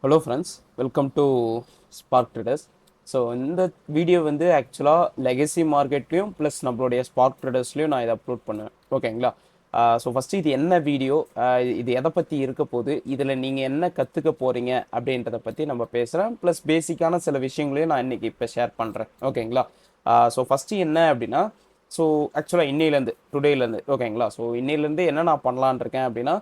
Hello friends, welcome to spark traders. So இந்த video வந்து ஆக்சுவலாக லெகசி மார்க்கெட்லேயும் ப்ளஸ் நம்மளுடைய ஸ்பார்க் ட்ரேடர்ஸ்லையும் நான் இதை அப்லோட் பண்ணுவேன். ஓகேங்களா? ஸோ ஃபஸ்ட்டு இது என்ன வீடியோ, இது எதை பற்றி இருக்க போகுது, இதில் நீங்கள் என்ன கற்றுக்க போகிறீங்க அப்படின்றத பற்றி நம்ம பேசுகிறேன். ப்ளஸ் பேசிக்கான சில விஷயங்களையும் நான் இன்றைக்கி இப்போ ஷேர் பண்ணுறேன். ஓகேங்களா? ஸோ ஃபஸ்ட்டு என்ன அப்படின்னா, ஸோ ஆக்சுவலாக இன்னையிலேருந்து டுடேலேருந்து ஓகேங்களா, ஸோ இன்னையிலேருந்து என்ன நான் பண்ணலான் இருக்கேன் அப்படின்னா,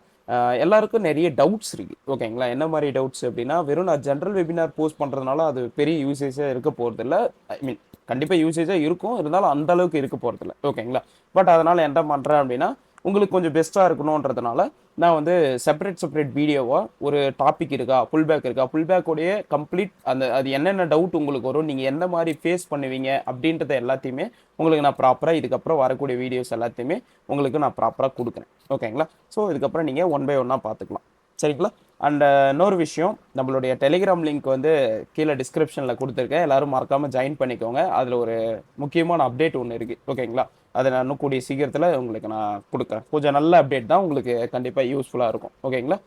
எல்லாருக்கும் நிறைய டவுட்ஸ் இருக்குது. ஓகேங்களா? என்ன மாதிரி டவுட்ஸ் அப்படின்னா, வெறும் நான் ஜென்ரல் வெபினார் போஸ்ட் பண்ணுறதுனால அது பெரிய யூசேஜாக இருக்க போகிறதில்ல. ஐ மீன் கண்டிப்பாக யூசேஜாக இருக்கும், இருந்தாலும் அந்த அளவுக்கு இருக்க போகிறதில்ல. ஓகேங்களா? பட் அதனால் என்ன பண்ணுறேன் அப்படின்னா, உங்களுக்கு கொஞ்சம் பெஸ்ட்டாக இருக்கணுன்றதுனால நான் வந்து செப்பரேட் வீடியோவாக ஒரு டாபிக் இருக்கா, புல் பேக் இருக்கா, புல் பேக்கோடைய கம்ப்ளீட் அந்த அது என்னென்ன டவுட் உங்களுக்கு வரும், நீங்கள் எந்த மாதிரி ஃபேஸ் பண்ணுவீங்க அப்படின்றத எல்லாத்தையுமே உங்களுக்கு நான் ப்ராப்பராக இதுக்கப்புறம் வரக்கூடிய வீடியோஸ் எல்லாத்தையுமே உங்களுக்கு நான் ப்ராப்பராக கொடுக்குறேன். ஓகேங்களா? ஸோ இதுக்கப்புறம் நீங்கள் ஒன் பை ஒன்னாக பார்த்துக்கலாம். சரிங்களா? அண்ட் இன்னொரு விஷயம், நம்மளுடைய டெலிகிராம் லிங்க் வந்து கீழே டிஸ்கிரிப்ஷனில் கொடுத்துருக்கேன். எல்லாரும் மறக்காமல் ஜாயின் பண்ணிக்கோங்க. அதில் ஒரு முக்கியமான அப்டேட் ஒன்று இருக்குது. ஓகேங்களா? அதை நான் இன்னும் கூடிய சீக்கிரத்தில் உங்களுக்கு நான் கொடுக்குறேன். கொஞ்சம் நல்ல அப்டேட் தான், உங்களுக்கு கண்டிப்பாக யூஸ்ஃபுல்லாக இருக்கும். ஓகேங்களா?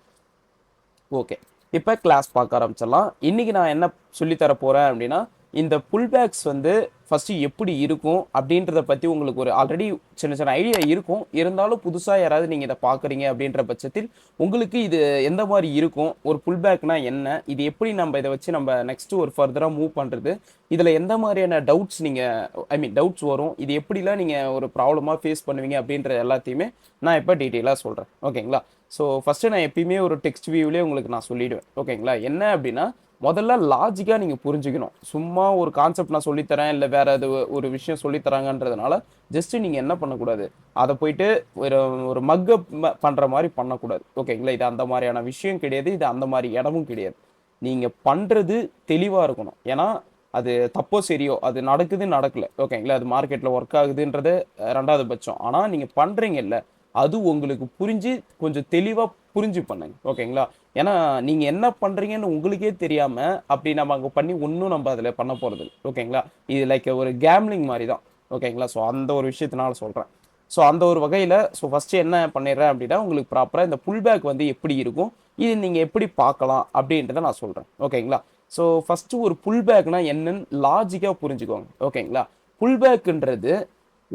ஓகே, இப்போ கிளாஸ் பார்க்க ஆரம்பிச்சிடலாம். இன்றைக்கி நான் என்ன சொல்லித்தர போகிறேன் அப்படின்னா, இந்த புல் பேக்ஸ் வந்து ஃபஸ்ட்டு எப்படி இருக்கும் அப்படின்றத பற்றி உங்களுக்கு ஒரு ஆல்ரெடி சின்ன சின்ன ஐடியா இருக்கும். இருந்தாலும் புதுசாக யாராவது நீங்கள் இதை பார்க்குறீங்க அப்படின்ற பட்சத்தில் உங்களுக்கு இது எந்த மாதிரி இருக்கும், ஒரு புல் பேக்னா என்ன, இது எப்படி நம்ம இதை வச்சு நம்ம நெக்ஸ்ட்டு ஒரு ஃபர்தராக மூவ் பண்ணுறது, இதில் எந்த மாதிரியான டவுட்ஸ் நீங்கள் டவுட்ஸ் வரும், இது எப்படிலாம் நீங்கள் ஒரு ப்ராப்ளமாக ஃபேஸ் பண்ணுவீங்க அப்படின்ற எல்லாத்தையுமே நான் இப்போ டீட்டெயிலாக சொல்கிறேன். ஓகேங்களா? ஸோ ஃபஸ்ட்டு நான் எப்பயுமே ஒரு டெக்ஸ்ட் வியூவிலே உங்களுக்கு நான் சொல்லிவிடுவேன். ஓகேங்களா? என்ன அப்படின்னா, முதல்ல லாஜிக்காக நீங்கள் புரிஞ்சுக்கணும். சும்மா ஒரு கான்செப்ட் நான் சொல்லித்தரேன், இல்லை வேறு அது ஒரு விஷயம் சொல்லித்தராங்கன்றதுனால ஜஸ்ட்டு நீங்கள் என்ன பண்ணக்கூடாது, அதை போயிட்டு ஒரு ஒரு மக்கப் பண்ணுற மாதிரி பண்ணக்கூடாது. ஓகேங்களா? இது அந்த மாதிரியான விஷயம் கிடையாது, இது அந்த மாதிரி இடமும் கிடையாது. நீங்கள் பண்ணுறது தெளிவாக இருக்கணும். ஏன்னா அது தப்போ சரியோ, அது நடக்குது நடக்கலை. ஓகேங்களா? அது மார்க்கெட்டில் ஒர்க் ஆகுதுன்றது ரெண்டாவது பட்சம். ஆனால் நீங்கள் பண்ணுறீங்கல்ல, அது உங்களுக்கு புரிஞ்சு கொஞ்சம் தெளிவாக புரிஞ்சு பண்ணுங்க. ஓகேங்களா? ஏன்னா நீங்கள் என்ன பண்ணுறீங்கன்னு உங்களுக்கே தெரியாமல் அப்படி நம்ம அங்கே பண்ணி ஒன்றும் நம்ம அதில் பண்ண போகிறது இல்லை. ஓகேங்களா? இது லைக் ஒரு கேம்லிங் மாதிரி தான். ஓகேங்களா? ஸோ அந்த ஒரு விஷயத்தினால சொல்கிறேன். ஸோ அந்த ஒரு வகையில் ஃபஸ்ட்டு என்ன பண்ணிடுறேன் அப்படின்னா, உங்களுக்கு ப்ராப்பராக இந்த புல் பேக் வந்து எப்படி இருக்கும், இது நீங்கள் எப்படி பார்க்கலாம் அப்படின்றத நான் சொல்கிறேன். ஓகேங்களா? ஸோ ஃபஸ்ட்டு ஒரு புல் பேக்னா என்னன்னு லாஜிக்காக புரிஞ்சுக்கோங்க. ஓகேங்களா? புல் பேக்குன்றது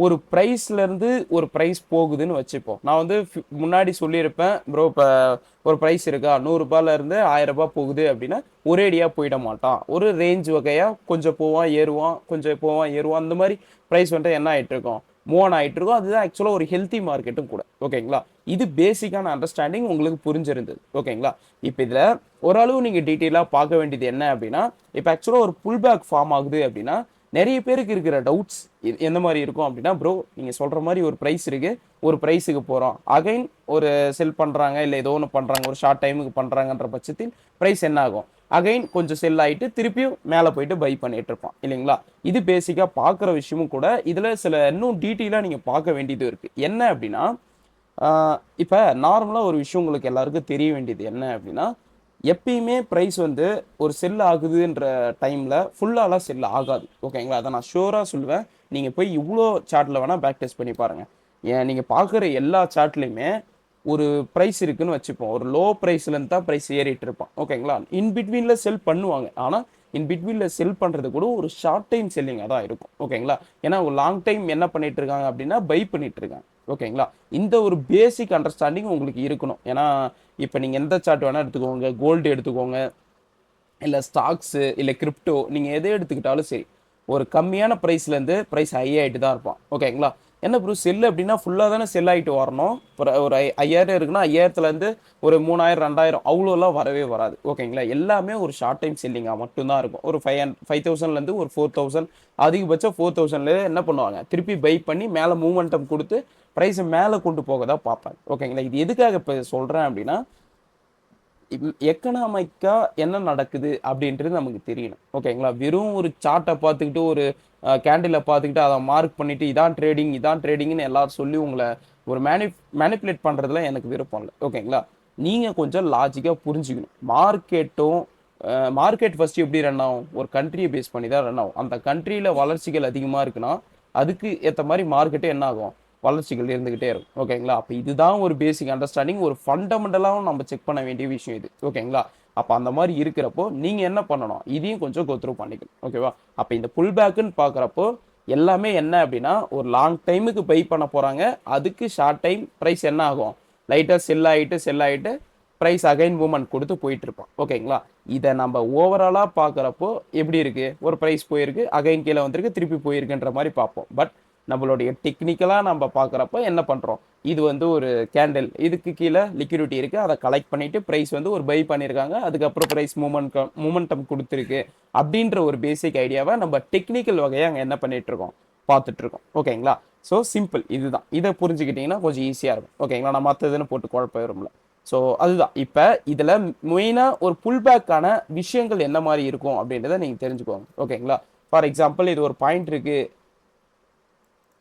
ஒரு ப்ரைஸ்லேருந்து ஒரு ப்ரைஸ் போகுதுன்னு வச்சுப்போம். நான் வந்து முன்னாடி சொல்லியிருப்பேன், ப்ரோ இப்போ ஒரு ப்ரைஸ் இருக்கா, ரூ. 100லேருந்து ரூ. 1000 போகுது அப்படின்னா ஒரேடியாக போயிட மாட்டான். ஒரு ரேஞ்ச் வகையாக கொஞ்சம் போவான் ஏறுவான், கொஞ்சம் போவான் ஏறுவான், அந்த மாதிரி ப்ரைஸ் வந்துட்டு என்ன ஆகிட்டு இருக்கும், மூவ் ஆன் ஆகிட்டு இருக்கும். அதுதான் ஆக்சுவலாக ஒரு ஹெல்த்தி மார்க்கெட்டும் கூட. ஓகேங்களா? இது பேசிக்கான அண்டர்ஸ்டாண்டிங் உங்களுக்கு புரிஞ்சிருந்தது. ஓகேங்களா? இப்போ இதில் ஓரளவு நீங்கள் டீட்டெயிலாக பார்க்க வேண்டியது என்ன அப்படின்னா, இப்போ ஆக்சுவலாக ஒரு புல் பேக் ஃபார்ம் ஆகுது அப்படின்னா நிறைய பேருக்கு இருக்கிற டவுட்ஸ் எந்த மாதிரி இருக்கும் அப்படின்னா, ப்ரோ நீங்கள் சொல்கிற மாதிரி ஒரு ப்ரைஸ் இருக்குது, ஒரு ப்ரைஸுக்கு போகிறோம், அகைன் ஒரு செல் பண்ணுறாங்க, இல்லை ஏதோ ஒன்று பண்ணுறாங்க, ஒரு ஷார்ட் டைமுக்கு பண்ணுறாங்கன்ற பட்சத்தில் ப்ரைஸ் என்ன ஆகும், அகைன் கொஞ்சம் செல் ஆகிட்டு திருப்பியும் மேலே போயிட்டு பை பண்ணிட்டு இருப்பான் இல்லைங்களா? இது பேசிக்காக பார்க்குற விஷயமும் கூட. இதில் சில இன்னும் டீட்டெயிலாக நீங்கள் பார்க்க வேண்டியது இருக்குது. என்ன அப்படின்னா, இப்போ நார்மலாக ஒரு விஷயம் உங்களுக்கு எல்லாருக்கும் தெரிய வேண்டியது என்ன அப்படின்னா, எப்பயுமே ப்ரைஸ் வந்து ஒரு செல் ஆகுதுன்ற டைமில் ஃபுல்லாலாம் செல் ஆகாது. ஓகேங்களா? அதை நான் ஷூராக சொல்லுவேன். நீங்கள் போய் இவ்வளோ சார்ட்டில் வேணால் பேக் டெஸ்ட் பண்ணி பாருங்கள். ஏன் நீங்கள் பார்க்குற எல்லா சார்ட்லேயுமே ஒரு ப்ரைஸ் இருக்குன்னு வச்சுப்போம். ஒரு லோ ப்ரைஸ்லேருந்து தான் ப்ரைஸ் ஏறிட்டு இருப்பான். ஓகேங்களா? இன் பிட்வீனில் செல் பண்ணுவாங்க. ஆனால் இன் பிட்வீனில் செல் பண்ணுறது கூட ஒரு ஷார்ட் டைம் செல்லிங்காக தான் இருக்கும். ஓகேங்களா? ஏன்னா ஒரு லாங் டைம் என்ன பண்ணிட்டு இருக்காங்க அப்படின்னா பை பண்ணிட்டு இருக்காங்க. ஓகேங்களா? இந்த ஒரு பேசிக் அண்டர்ஸ்டாண்டிங் உங்களுக்கு இருக்கணும். ஏன்னா இப்போ நீங்கள் எந்த சார்ட் வேணால் எடுத்துக்கோங்க, கோல்டு எடுத்துக்கோங்க, இல்லை ஸ்டாக்ஸு, இல்லை கிரிப்டோ, நீங்கள் எதை எடுத்துக்கிட்டாலும் சரி, ஒரு கம்மியான ப்ரைஸ்லேருந்து ப்ரைஸ் ஹை ஆகிட்டு தான் இருப்பான். ஓகேங்களா? என்ன ப்ரோ செல் அப்படின்னா ஃபுல்லாக தானே செல் ஆகிட்டு வரணும். ஒரு 5000 இருக்குன்னா 5000லேருந்து ஒரு 3000 2000 அவ்வளோலாம் வரவே வராது. ஓகேங்களா? எல்லாமே ஒரு ஷார்ட் டைம் செல்லிங்காக மட்டும்தான் இருக்கும். ஒரு 5000லேருந்து ஒரு 4000, அதிகபட்சம் 4000ல என்ன பண்ணுவாங்க, திருப்பி பை பண்ணி மேலே மூமெண்டம் கொடுத்து ப்ரைஸை மேலே கொண்டு போக தான் பார்ப்பாங்க. ஓகேங்களா? இது எதுக்காக இப்போ சொல்கிறேன் அப்படின்னா, எக்கனாமிக்கா என்ன நடக்குது அப்படின்றது நமக்கு தெரியணும். ஓகேங்களா? வெறும் ஒரு சார்ட்டை பார்த்துக்கிட்டு, ஒரு கேண்டிலை பார்த்துக்கிட்டு அதை மார்க் பண்ணிட்டு இதான் ட்ரேடிங் இதான் ட்ரேடிங்னு எல்லாரும் சொல்லி உங்களை ஒரு மேனிப்புலேட் பண்ணுறதுல எனக்கு விருப்பம் இல்லை. ஓகேங்களா? நீங்கள் கொஞ்சம் லாஜிக்காக புரிஞ்சுக்கணும். மார்க்கெட் ஃபர்ஸ்ட் எப்படி ரன் ஆகும், ஒரு கண்ட்ரியை பேஸ் பண்ணி தான் ரன் ஆகும். அந்த கண்ட்ரியில் வளர்ச்சிகள் அதிகமாக இருக்குன்னா அதுக்கு ஏற்ற மாதிரி மார்க்கெட்டு என்ன ஆகும், வளர்ச்சிகள் இருந்துகிட்டே இருக்கும். ஓகேங்களா? அப்போ இதுதான் ஒரு பேசிக் அண்டர்ஸ்டாண்டிங், ஒரு ஃபண்டமெண்டலாகவும் நம்ம செக் பண்ண வேண்டிய விஷயம் இது. ஓகேங்களா? அப்போ அந்த மாதிரி இருக்கிறப்போ நீங்கள் என்ன பண்ணணும், இதையும் கொஞ்சம் கோத்ரூ பண்ணிக்கணும். ஓகேவா? அப்போ இந்த புல் பேக்குன்னு பார்க்குறப்போ எல்லாமே என்ன அப்படின்னா ஒரு லாங் டைமுக்கு பை பண்ண போகிறாங்க. அதுக்கு ஷார்ட் டைம் ப்ரைஸ் என்ன ஆகும், லைட்டாக செல் ஆகிட்டு ப்ரைஸ் அகைன் மூவ்மெண்ட் கொடுத்து போயிட்டு இருப்போம். ஓகேங்களா? இதை நம்ம ஓவராலாக பார்க்குறப்போ எப்படி இருக்குது, ஒரு ப்ரைஸ் போயிருக்கு, அகைன் கீழே வந்திருக்கு, திருப்பி போயிருக்குன்ற மாதிரி பார்ப்போம். பட் நம்மளுடைய டெக்னிக்கலாக நம்ம பார்க்குறப்ப என்ன பண்ணுறோம், இது வந்து ஒரு கேண்டில், இதுக்கு கீழே லிக்விடிட்டி இருக்குது, அதை கலெக்ட் பண்ணிவிட்டு ப்ரைஸ் வந்து ஒரு பை பண்ணியிருக்காங்க, அதுக்கப்புறம் ப்ரைஸ் மூமெண்டம் கொடுத்துருக்கு அப்படின்ற ஒரு பேசிக் ஐடியாவை நம்ம டெக்னிக்கல் வகையை அங்கே என்ன பண்ணிகிட்ருக்கோம், பார்த்துட்ருக்கோம். ஓகேங்களா? ஸோ சிம்பிள் இதுதான். இதை புரிஞ்சுக்கிட்டிங்கன்னா கொஞ்சம் ஈஸியாக இருக்கும். ஓகேங்களா? நான் மற்றதுன்னு போட்டு குழப்பம் வரும்ல. ஸோ அதுதான். இப்போ இதில் மெயினாக ஒரு புல் பேக்கான விஷயங்கள் என்ன மாதிரி இருக்கும் அப்படின்றத நீங்கள் தெரிஞ்சுக்கோங்க. ஓகேங்களா? ஃபார் எக்ஸாம்பிள் இது ஒரு பாயிண்ட் இருக்குது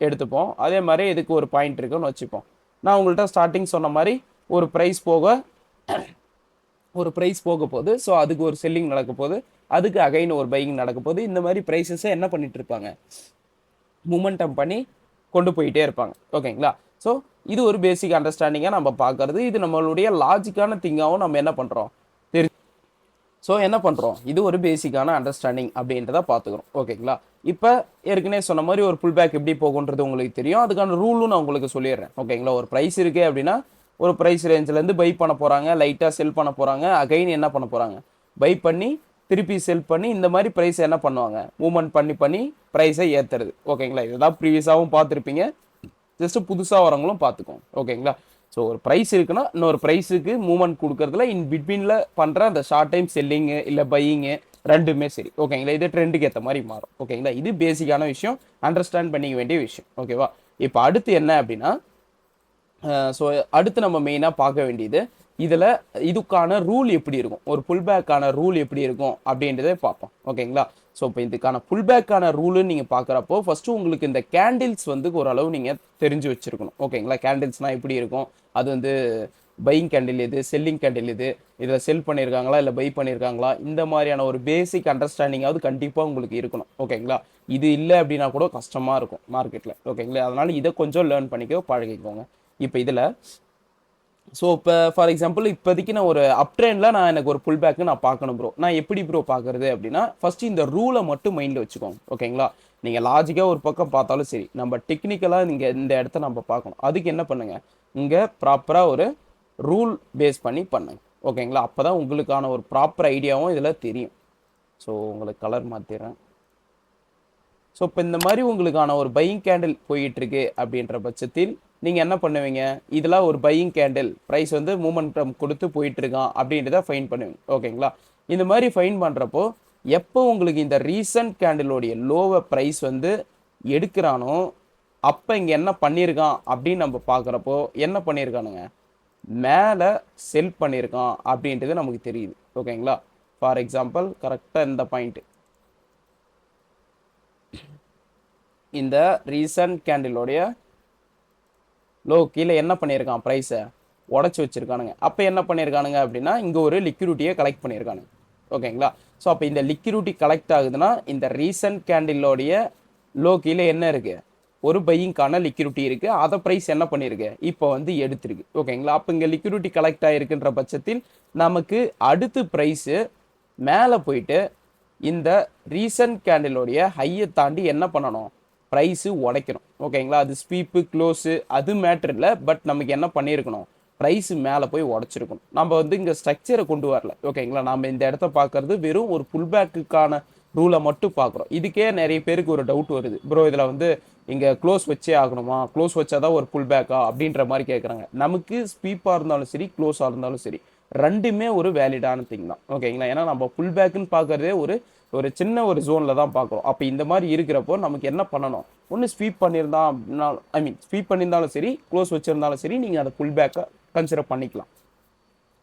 எடுத்துப்போம். அதே மாதிரி இதுக்கு ஒரு பாயிண்ட் இருக்குன்னு வச்சுப்போம். நான் உங்கள்கிட்ட ஸ்டார்டிங் சொன்ன மாதிரி ஒரு ப்ரைஸ் போக போகுது. ஸோ அதுக்கு ஒரு செல்லிங் நடக்க போகுது, அதுக்கு அகைன் ஒரு பையிங் நடக்க போகுது. இந்த மாதிரி ப்ரைஸஸை என்ன பண்ணிட்டு இருப்பாங்க, மூமெண்டம் பண்ணி கொண்டு போயிட்டே இருப்பாங்க. ஓகேங்களா? ஸோ இது ஒரு பேசிக் அண்டர்ஸ்டாண்டிங்காக நம்ம பார்க்கறது. இது நம்மளுடைய லாஜிக்கான திங்காகவும் நம்ம என்ன பண்ணுறோம், ஸோ என்ன பண்ணுறோம், இது ஒரு பேசிக்கான அண்டர்ஸ்டாண்டிங் அப்படின்றத பார்த்துக்கிறோம். ஓகேங்களா? இப்போ ஏற்கனவே சொன்ன மாதிரி ஒரு புல் பேக் எப்படி போகுன்றது உங்களுக்கு தெரியும். அதுக்கான ரூலும் நான் உங்களுக்கு சொல்லிடுறேன். ஓகேங்களா? ஒரு ப்ரைஸ் இருக்குது அப்படின்னா ஒரு ப்ரைஸ் ரேஞ்சிலேருந்து பை பண்ண போகிறாங்க, லைட்டாக செல் பண்ண போகிறாங்க, அகைன் என்ன பண்ண போகிறாங்க, பை பண்ணி திருப்பி செல் பண்ணி இந்த மாதிரி ப்ரைஸை என்ன பண்ணுவாங்க, மூவ்மெண்ட் பண்ணி ப்ரைஸை ஏற்றுறது. ஓகேங்களா? இதுதான் ப்ரீவியஸாகவும் பார்த்துருப்பீங்க, ஜஸ்ட்டு புதுசாக வரவங்களும் பார்த்துக்கோங்க. ஓகேங்களா? ஸோ ஒரு ப்ரைஸ் இருக்குன்னா இன்னொரு ப்ரைஸுக்கு மூவ்மெண்ட் கொடுக்கறதுல இன் பிட்வீனில் பண்ணுற அந்த ஷார்ட் டைம் செல்லிங்கு இல்லை பையிங்கு ரெண்டுமே சரி. ஓகேங்களா? இது ட்ரெண்டுக்கு ஏற்ற மாதிரி மாறும். ஓகேங்களா? இது பேசிக்கான விஷயம், அண்டர்ஸ்டாண்ட் பண்ணிக்க வேண்டிய விஷயம். ஓகேவா? இப்போ அடுத்து என்ன அப்படின்னா, ஸோ அடுத்து நம்ம மெயினாக பார்க்க வேண்டியது இதில் இதுக்கான ரூல் எப்படி இருக்கும், ஒரு புல் பேக்கான ரூல் எப்படி இருக்கும் அப்படின்றத பார்ப்போம். ஓகேங்களா? ஸோ இப்போ இதுக்கான புல் பேக்கான ரூலுன்னு நீங்கள் பார்க்குறப்போ ஃபஸ்ட்டு உங்களுக்கு இந்த கேண்டில்ஸ் வந்து ஓரளவு நீங்கள் தெரிஞ்சு வச்சுருக்கணும். ஓகேங்களா? கேண்டில்ஸ்னால் எப்படி இருக்கும், அது வந்து பையிங் கேண்டில் எது, செல்லிங் கேண்டில் எது, இதில் செல் பண்ணியிருக்காங்களா இல்லை பை பண்ணியிருக்காங்களா, இந்த மாதிரியான ஒரு பேசிக் அண்டர்ஸ்டாண்டிங்காவது கண்டிப்பாக உங்களுக்கு இருக்கணும். ஓகேங்களா? இது இல்லை அப்படின்னா கூட கஷ்டமாக இருக்கும் மார்க்கெட்டில். ஓகேங்களா? அதனால் இதை கொஞ்சம் லேர்ன் பண்ணிக்க பழகிக்கோங்க. இப்போ இதில் ஸோ இப்போ ஃபார் எக்ஸாம்பிள் இப்போதைக்கு நான் ஒரு அப் ட்ரெண்டில் எனக்கு ஒரு புல் பேக்கு நான் பார்க்கணும் ப்ரோ. நான் எப்படி ப்ரோ பார்க்குறது அப்படின்னா ஃபஸ்ட்டு இந்த ரூலை மட்டும் மைண்டில் வச்சுக்கோங்க. ஓகேங்களா? நீங்கள் லாஜிக்காக ஒரு பக்கம் பார்த்தாலும் சரி, நம்ம டெக்னிக்கலாக நீங்கள் இந்த இடத்த நம்ம பார்க்கணும். அதுக்கு என்ன பண்ணுங்கள், இங்கே ப்ராப்பராக ஒரு ரூல் பேஸ் பண்ணி பண்ணுங்க. ஓகேங்களா? அப்போ தான் உங்களுக்கான ஒரு ப்ராப்பர் ஐடியாவும் இதில் தெரியும். ஸோ உங்களுக்கு கலர் மாற்றிடுறேன். ஸோ இப்போ இந்த மாதிரி உங்களுக்கான ஒரு பையிங் கேண்டில் போயிட்டுருக்கு அப்படின்ற பட்சத்தில் நீங்கள் என்ன பண்ணுவீங்க, இதெல்லாம் ஒரு பையிங் கேண்டில் ப்ரைஸ் வந்து மூமெண்டம் கொடுத்து போயிட்டுருக்கான் அப்படின்றத ஃபைன் பண்ணுவீங்க. ஓகேங்களா? இந்த மாதிரி ஃபைன் பண்ணுறப்போ எப்போ உங்களுக்கு இந்த ரீசன்ட் கேண்டிலோடைய லோவை ப்ரைஸ் வந்து எடுக்கிறானோ அப்போ இங்கே என்ன பண்ணியிருக்கான் அப்படின்னு நம்ம பார்க்குறப்போ என்ன பண்ணியிருக்கானுங்க, மேலே செல் பண்ணியிருக்கான் அப்படின்றது நமக்கு தெரியுது. ஓகேங்களா? ஃபார் எக்ஸாம்பிள் கரெக்டாக இந்த பாயிண்ட்டு, இந்த ரீசன்ட் கேண்டிலோடைய லோ கீழே என்ன பண்ணியிருக்கான், ப்ரைஸை உடச்சி வச்சுருக்கானுங்க. அப்போ என்ன பண்ணியிருக்கானுங்க அப்படின்னா இங்கே ஒரு லிக்விடிட்டியை கலெக்ட் பண்ணியிருக்கானுங்க. ஓகேங்களா? ஸோ அப்போ இந்த லிக்விடிட்டி கலெக்ட் ஆகுதுன்னா இந்த ரீசன்ட் கேண்டிலோடைய லோ கீழே என்ன இருக்குது, ஒரு பையிங்கான லிக்விடிட்டி இருக்குது, அதை ப்ரைஸ் என்ன பண்ணியிருக்கு, இப்போ வந்து எடுத்துருக்கு. ஓகேங்களா? அப்போ இங்கே லிக்விடிட்டி கலெக்ட் ஆகிருக்குன்ற பட்சத்தில் நமக்கு அடுத்து ப்ரைஸு மேலே போயிட்டு இந்த ரீசன்ட் கேண்டிலோடைய ஹையை தாண்டி என்ன பண்ணணும், ப்ரைஸு உடைக்கணும். ஓகேங்களா? அது ஸ்வீப்பு க்ளோஸு அது மேட்ரு இல்லை, பட் நமக்கு என்ன பண்ணியிருக்கணும், ப்ரைஸு மேலே போய் உடச்சிருக்கணும். நம்ம வந்து இங்கே ஸ்ட்ரக்சரை கொண்டு வரல. ஓகேங்களா? நம்ம இந்த இடத்த பார்க்கறது வெறும் ஒரு புல் பேக்குக்கான ரூலை மட்டும் பார்க்குறோம். இதுக்கே நிறைய பேருக்கு ஒரு டவுட் வருது, ப்ரோ இதில் வந்து இங்கே க்ளோஸ் வச்சே ஆகணுமா, க்ளோஸ் வச்சாதான் ஒரு புல் பேக்கா அப்படின்ற மாதிரி கேட்குறாங்க. நமக்கு ஸ்வீப்பாக இருந்தாலும் சரி க்ளோஸாக இருந்தாலும் சரி ரெண்டுமே ஒரு வேலிடான திங் தான். ஓகேங்களா? ஏன்னா நம்ம புல் பேக்குன்னு பார்க்குறதே ஒரு ஒரு சின்ன ஒரு ஜோனில் தான் பார்க்குறோம். அப்போ இந்த மாதிரி இருக்கிறப்போ நமக்கு என்ன பண்ணணும், ஒன்று ஸ்வீப் பண்ணியிருந்தா அப்படின்னாலும் ஸ்வீப் பண்ணியிருந்தாலும் சரி க்ளோஸ் வச்சுருந்தாலும் சரி நீங்கள் அதை புல் பேக்கை கன்சிடர் பண்ணிக்கலாம்.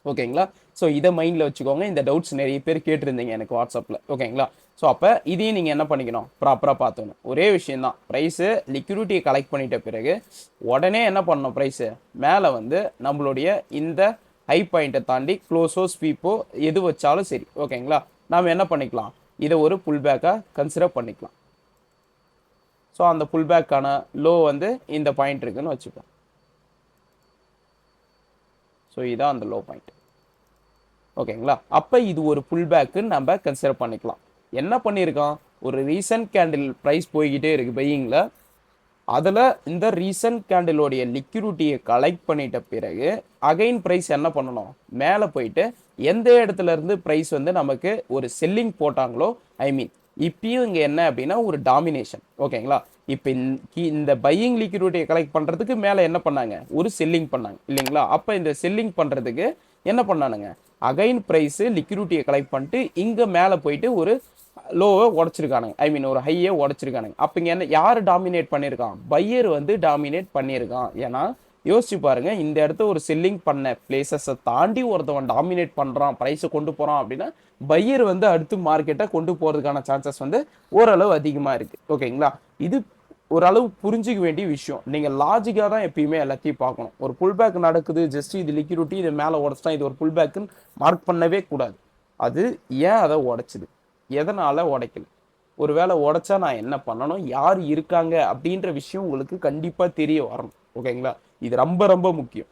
ஓகேங்களா? ஸோ இதை மைண்டில் வச்சுக்கோங்க. இந்த டவுட்ஸ் நிறைய பேர் கேட்டிருந்தீங்க எனக்கு வாட்ஸ்அப்பில். ஓகேங்களா? ஸோ அப்போ இதையும் நீங்கள் என்ன பண்ணிக்கணும், ப்ராப்பராக பார்த்துக்கணும். ஒரே விஷயந்தான், ப்ரைஸு லிக்விடிட்டியை கலெக்ட் பண்ணிட்ட பிறகு உடனே என்ன பண்ணணும், ப்ரைஸு மேலே வந்து நம்மளுடைய இந்த ஹை பாயிண்ட்டை தாண்டி க்ளோஸோ ஸ்வீப்போ எது வச்சாலும் சரி. ஓகேங்களா? நாம் என்ன பண்ணிக்கலாம், இதை ஒரு புல் பேக்காக கன்சிடர் பண்ணிக்கலாம். ஸோ அந்த புல் பேக்கான லோ வந்து இந்த பாயிண்ட் இருக்குன்னு வச்சுப்போம். ஸோ இதான் அந்த லோ பாயிண்ட். ஓகேங்களா? அப்போ இது ஒரு புல் பேக்குன்னு நம்ம கன்சிடர் பண்ணிக்கலாம். என்ன பண்ணியிருக்கான், ஒரு ரீசன்ட் கேண்டில் ப்ரைஸ் போய்கிட்டே இருக்கு பையிங்கில். அதில் இந்த ரீசன்ட் கேண்டிலோடைய லிக்விடிட்டியை கலெக்ட் பண்ணிட்ட பிறகு அகைன் ப்ரைஸ் என்ன பண்ணணும், மேலே போயிட்டு எந்த இடத்துல இருந்து ப்ரைஸ் வந்து நமக்கு ஒரு செல்லிங் போட்டாங்களோ, ஐ மீன் இப்பயும் இங்கே என்ன அப்படின்னா ஒரு டாமினேஷன். ஓகேங்களா? இப்போ இந்த பையிங் லிக்விடிட்டியை கலெக்ட் பண்ணுறதுக்கு மேலே என்ன பண்ணாங்க, ஒரு செல்லிங் பண்ணாங்க இல்லைங்களா? அப்போ இந்த செல்லிங் பண்ணுறதுக்கு என்ன பண்ணானுங்க, அகைன் ப்ரைஸு லிக்விடிட்டியை கலெக்ட் பண்ணிட்டு இங்கே மேலே போயிட்டு ஒரு லோவை உடச்சிருக்கானுங்க, ஐ மீன் ஒரு ஹையை உடச்சிருக்கானுங்க. அப்போ இங்கே என்ன, யார் டாமினேட் பண்ணியிருக்கான், பையர் வந்து டாமினேட் பண்ணியிருக்கான். ஏன்னா யோசிச்சு பாருங்க, இந்த இடத்த ஒரு செல்லிங் பண்ண பிளேசஸை தாண்டி ஒருத்தவன் டாமினேட் பண்ணுறான், ப்ரைஸை கொண்டு போகிறான் அப்படின்னா பையர் வந்து அடுத்து மார்க்கெட்டை கொண்டு போகிறதுக்கான சான்சஸ் வந்து ஓரளவு அதிகமாக இருக்குது. ஓகேங்களா? இது ஓரளவு புரிஞ்சிக்க வேண்டிய விஷயம். நீங்கள் லாஜிக்காக தான் எப்பயுமே எல்லாத்தையும் பார்க்கணும். ஒரு புல் பேக் நடக்குது, ஜஸ்ட் இது லிக்விடிட்டி இது மேலே உடச்சிட்டா இது ஒரு புல் பேக்குன்னு மார்க் பண்ணவே கூடாது. அது ஏன் அதை உடைச்சிது, எதனால் உடைக்கல, ஒரு வேளை உடைச்சா நான் என்ன பண்ணணும், யார் இருக்காங்க அப்படின்ற விஷயம் உங்களுக்கு கண்டிப்பாக தெரிய வரணும். ஓகேங்களா? இது ரொம்ப ரொம்ப முக்கியம்.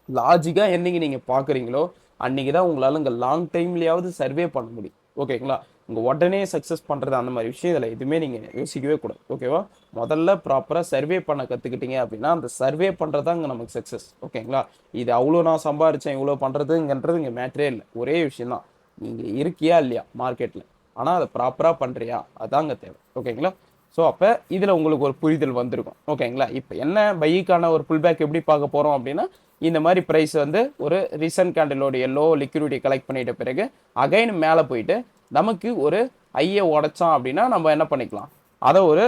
லாஜிக்காக என்னைக்கு நீங்கள் பார்க்குறீங்களோ அன்றைக்கி தான் உங்களால் இங்கே லாங் டைம்லையாவது சர்வே பண்ண முடியும். ஓகேங்களா? உங்கள் உடனே சக்ஸஸ் பண்ணுறது அந்த மாதிரி விஷயம் இதில் எதுவுமே நீங்கள் யோசிக்கவே கூடாது. ஓகேவா? முதல்ல ப்ராப்பராக சர்வே பண்ண கற்றுக்கிட்டீங்க அப்படின்னா அந்த சர்வே பண்ணுறது தான் இங்கே நமக்கு சக்ஸஸ். ஓகேங்களா? இது அவ்வளோ நான் சம்பாரித்தேன் இவ்வளோ பண்ணுறதுங்கன்றது இங்கே மேட்ரே இல்லை. ஒரே விஷயந்தான், நீங்கள் இருக்கியா இல்லையா மார்க்கெட்டில், ஆனால் அதை ப்ராப்பராக பண்ணுறியா, அதாங்க தேவை. ஓகேங்களா? ஸோ அப்போ இதில் உங்களுக்கு ஒரு புரிதல் வந்திருக்கும். ஓகேங்களா? இப்போ என்ன பைக்கான ஒரு புல் பேக் எப்படி பார்க்க போகிறோம் அப்படின்னா, இந்த மாதிரி ப்ரைஸ் வந்து ஒரு ரீசன்ட் கேண்டிலோடைய லோ லிக்விடிட்டி கலெக்ட் பண்ணிட்ட பிறகு அகைன் மேலே போயிட்டு நமக்கு ஒரு ஐயை உடைச்சான் அப்படின்னா நம்ம என்ன பண்ணிக்கலாம், அதை ஒரு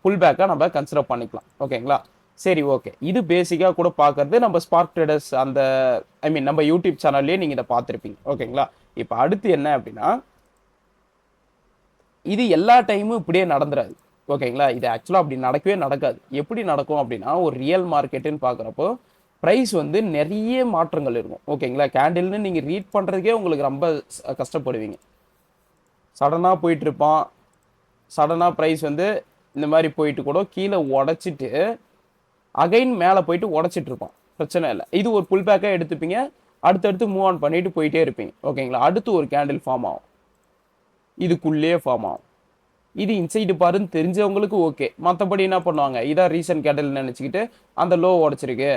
புல் பேக்காக நம்ம கன்சிடர் பண்ணிக்கலாம். ஓகேங்களா? சரி, ஓகே. இது பேசிக்காக கூட பார்க்கறது நம்ம ஸ்பார்க் ட்ரேடர்ஸ் அந்த ஐ மீன் நம்ம யூடியூப் சேனல்லேயே நீங்கள் இதை பார்த்துருப்பீங்க. ஓகேங்களா? இப்போ அடுத்து என்ன அப்படின்னா, இது எல்லா டைமும் இப்படியே நடந்துடாது. ஓகேங்களா? இது ஆக்சுவலாக அப்படி நடக்கவே நடக்காது. எப்படி நடக்கும் அப்படின்னா, ஒரு ரியல் மார்க்கெட்டுன்னு பார்க்குறப்போ ப்ரைஸ் வந்து நிறைய மாற்றங்கள் இருக்கும். ஓகேங்களா? கேண்டில்னு நீங்கள் ரீட் பண்ணுறதுக்கே உங்களுக்கு ரொம்ப கஷ்டப்படுவீங்க. சடனாக போயிட்டுருப்பான், சடனாக ப்ரைஸ் வந்து இந்த மாதிரி போயிட்டு கூட கீழே உடச்சிட்டு அகைன் மேலே போயிட்டு உடச்சிட்டு இருப்பான், பிரச்சனை இல்லை. இது ஒரு புல் பேக்காக எடுத்துப்பீங்க, அடுத்தடுத்து மூவ் ஆன் பண்ணிட்டு போயிட்டே இருப்பீங்க. ஓகேங்களா? அடுத்து ஒரு கேண்டில் ஃபார்ம் ஆகும், இதுக்குள்ளேயே ஃபார்ம் ஆகும். இது இன்சைடு பாருன்னு தெரிஞ்சவங்களுக்கு ஓகே. மற்றபடி என்ன பண்ணுவாங்க, இதான் ரீசன்ட் கேண்டில் நினச்சிக்கிட்டு அந்த லோ உடச்சிருக்கு,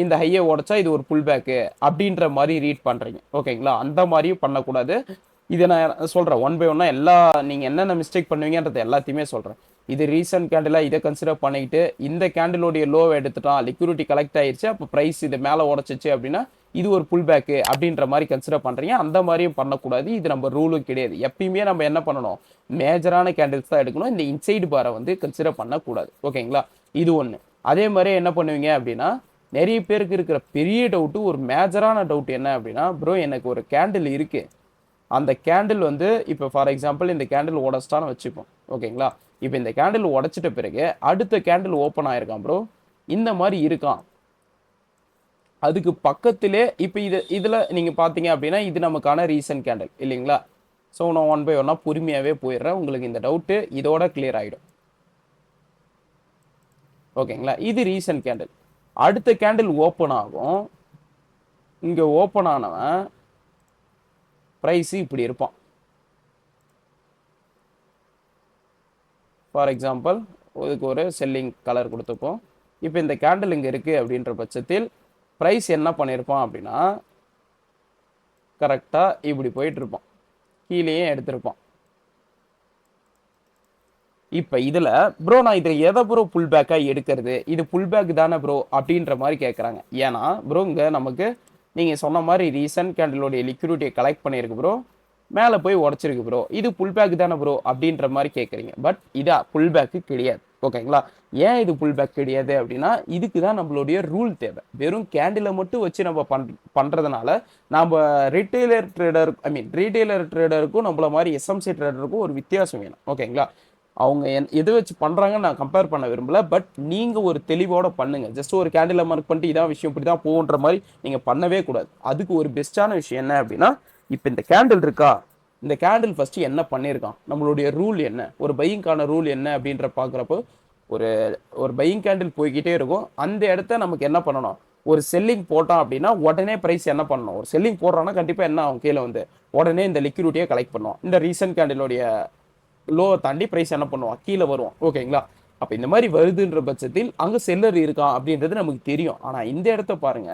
இந்த ஹையை உடச்சா இது ஒரு புல் பேக்கு அப்படின்ற மாதிரி ரீட் பண்ணுறீங்க. ஓகேங்களா? அந்த மாதிரியும் பண்ணக்கூடாது. இதை நான் சொல்கிறேன் ஒன் பை ஒன்னாக எல்லா நீங்கள் என்னென்ன மிஸ்டேக் பண்ணுவீங்கன்றது எல்லாத்தையுமே சொல்கிறேன். இது ரீசன்ட் கேண்டிலாக இதை கன்சிடர் பண்ணிக்கிட்டு இந்த கேண்டிலோடைய லோவை எடுத்துட்டான், லிக்விடிட்டி கலெக்ட் ஆயிடுச்சு, அப்போ ப்ரைஸ் இது மேலே உடச்சிச்சு அப்படின்னா இது ஒரு புல் பேக்கு அப்படின்ற மாதிரி கன்சிடர் பண்ணுறீங்க. அந்த மாதிரியும் பண்ணக்கூடாது. இது நம்ம ரூலும் கிடையாது. எப்பயுமே நம்ம என்ன பண்ணணும், மேஜரான கேண்டில்ஸ் தான் எடுக்கணும். இந்த இன்சைடு பாரை வந்து கன்சிடர் பண்ணக்கூடாது. ஓகேங்களா? இது ஒன்று. அதே மாதிரி என்ன பண்ணுவீங்க அப்படின்னா, நிறைய பேருக்கு இருக்கிற பெரிய டவுட்டு, ஒரு மேஜரான டவுட் என்ன அப்படின்னா, ப்ரோ எனக்கு ஒரு கேண்டில் இருக்குது, அந்த கேண்டில் வந்து இப்போ ஃபார் எக்ஸாம்பிள் இந்த கேண்டில் உடச்சிட்டான்னு வச்சுப்போம். ஓகேங்களா? இப்போ இந்த கேண்டில் உடச்சிட்ட பிறகு அடுத்த கேண்டில் ஓப்பன் ஆயிருக்கான் ப்ரோ, இந்த மாதிரி இருக்கான், அதுக்கு பக்கத்திலே இப்போ இதில் நீங்கள் பார்த்தீங்க அப்படின்னா இது நமக்கான ரீசன்ட் கேண்டில் இல்லைங்களா? ஸோ நான் ஒன் பை ஒன்னாக பொறுமையாகவே போயிடுறேன், உங்களுக்கு இந்த டவுட்டு இதோட கிளியர் ஆகிடும். ஓகேங்களா? இது ரீசன்ட் கேண்டில். அடுத்த கேண்டில் ஓப்பன் ஆகும், இங்கே ஓப்பன் ஆனவன் ப்ரைஸு இப்படி இருப்பான். ஃபார் எக்ஸாம்பிள் இதுக்கு ஒரு செல்லிங் கலர் கொடுத்துப்போம். இப்போ இந்த கேண்டில் இங்கே இருக்குது அப்படின்ற பட்சத்தில் ப்ரைஸ் என்ன பண்ணியிருப்பான் அப்படின்னா, கரெக்டாக இப்படி போயிட்டுருப்பான், கீழேயே எடுத்திருப்பான். இப்போ இதில் ப்ரோ நான் இதை எதை ப்ரோ புல் பேக்காக எடுக்கிறது, இது புல் பேக் தானே ப்ரோ அப்படின்ற மாதிரி கேட்குறாங்க. ஏன்னா ப்ரோ இங்கே நமக்கு நீங்கள் சொன்ன மாதிரி ரீசன்ட் கேண்டிலோடைய லிக்விடிட்டியை கலெக்ட் பண்ணியிருக்கு ப்ரோ, மேலே போய் உடச்சிருக்கு ப்ரோ, இது புல் பேக் தானே ப்ரோ அப்படின்ற மாதிரி கேட்குறீங்க. பட் இதா புல் பேக்கு கிடையாது. ஓகேங்களா? ஏன் இது புல் பேக் கிடையாது அப்படின்னா, இதுக்கு தான் நம்மளுடைய ரூல் தேவை. வெறும் கேண்டிலை மட்டும் வச்சு நம்ம பண்ணுறதுனால நம்ம ரீட்டெயிலர் ட்ரேடர் ஐ மீன் ரீட்டெயிலர் ட்ரேடருக்கும் நம்மள மாதிரி எஸ்எம்சி ட்ரேடருக்கும் ஒரு வித்தியாசம் வேணும். ஓகேங்களா? அவங்க எது வச்சு பண்ணுறாங்கன்னு நான் கம்பேர் பண்ண விரும்பல. பட் நீங்கள் ஒரு தெளிவோட பண்ணுங்கள். ஜஸ்ட் ஒரு கேண்டிலை மார்க் பண்ணிட்டு இதான் விஷயம் இப்படி தான் போகுன்ற மாதிரி நீங்கள் பண்ணவே கூடாது. அதுக்கு ஒரு பெஸ்ட்டான விஷயம் என்ன அப்படின்னா, இப்போ இந்த கேண்டில் இருக்கா, இந்த கேண்டில் ஃபர்ஸ்ட் என்ன பண்ணியிருக்கான், நம்மளுடைய ரூல் என்ன, ஒரு பையிங்கான ரூல் என்ன அப்படின்ற பார்க்குறப்போ ஒரு ஒரு பையிங் கேண்டில் போய்கிட்டே இருக்கும். அந்த இடத்த நமக்கு என்ன பண்ணணும், ஒரு செல்லிங் போட்டான் அப்படின்னா உடனே ப்ரைஸ் என்ன பண்ணணும், ஒரு செல்லிங் போடுறான்னா கண்டிப்பாக என்ன ஆகும், கீழே வந்து உடனே இந்த லிக்விடிட்டியை கலெக்ட் பண்ணுவோம். இந்த ரீசன்ட் கேண்டிலோடைய லோவை தாண்டி ப்ரைஸ் என்ன பண்ணுவோம், கீழே வருவோம். ஓகேங்களா, அப்போ இந்த மாதிரி வருதுன்ற பட்சத்தில் அங்கே செல்லர் இருக்கா அப்படின்றது நமக்கு தெரியும். ஆனால் இந்த இடத்த பாருங்க,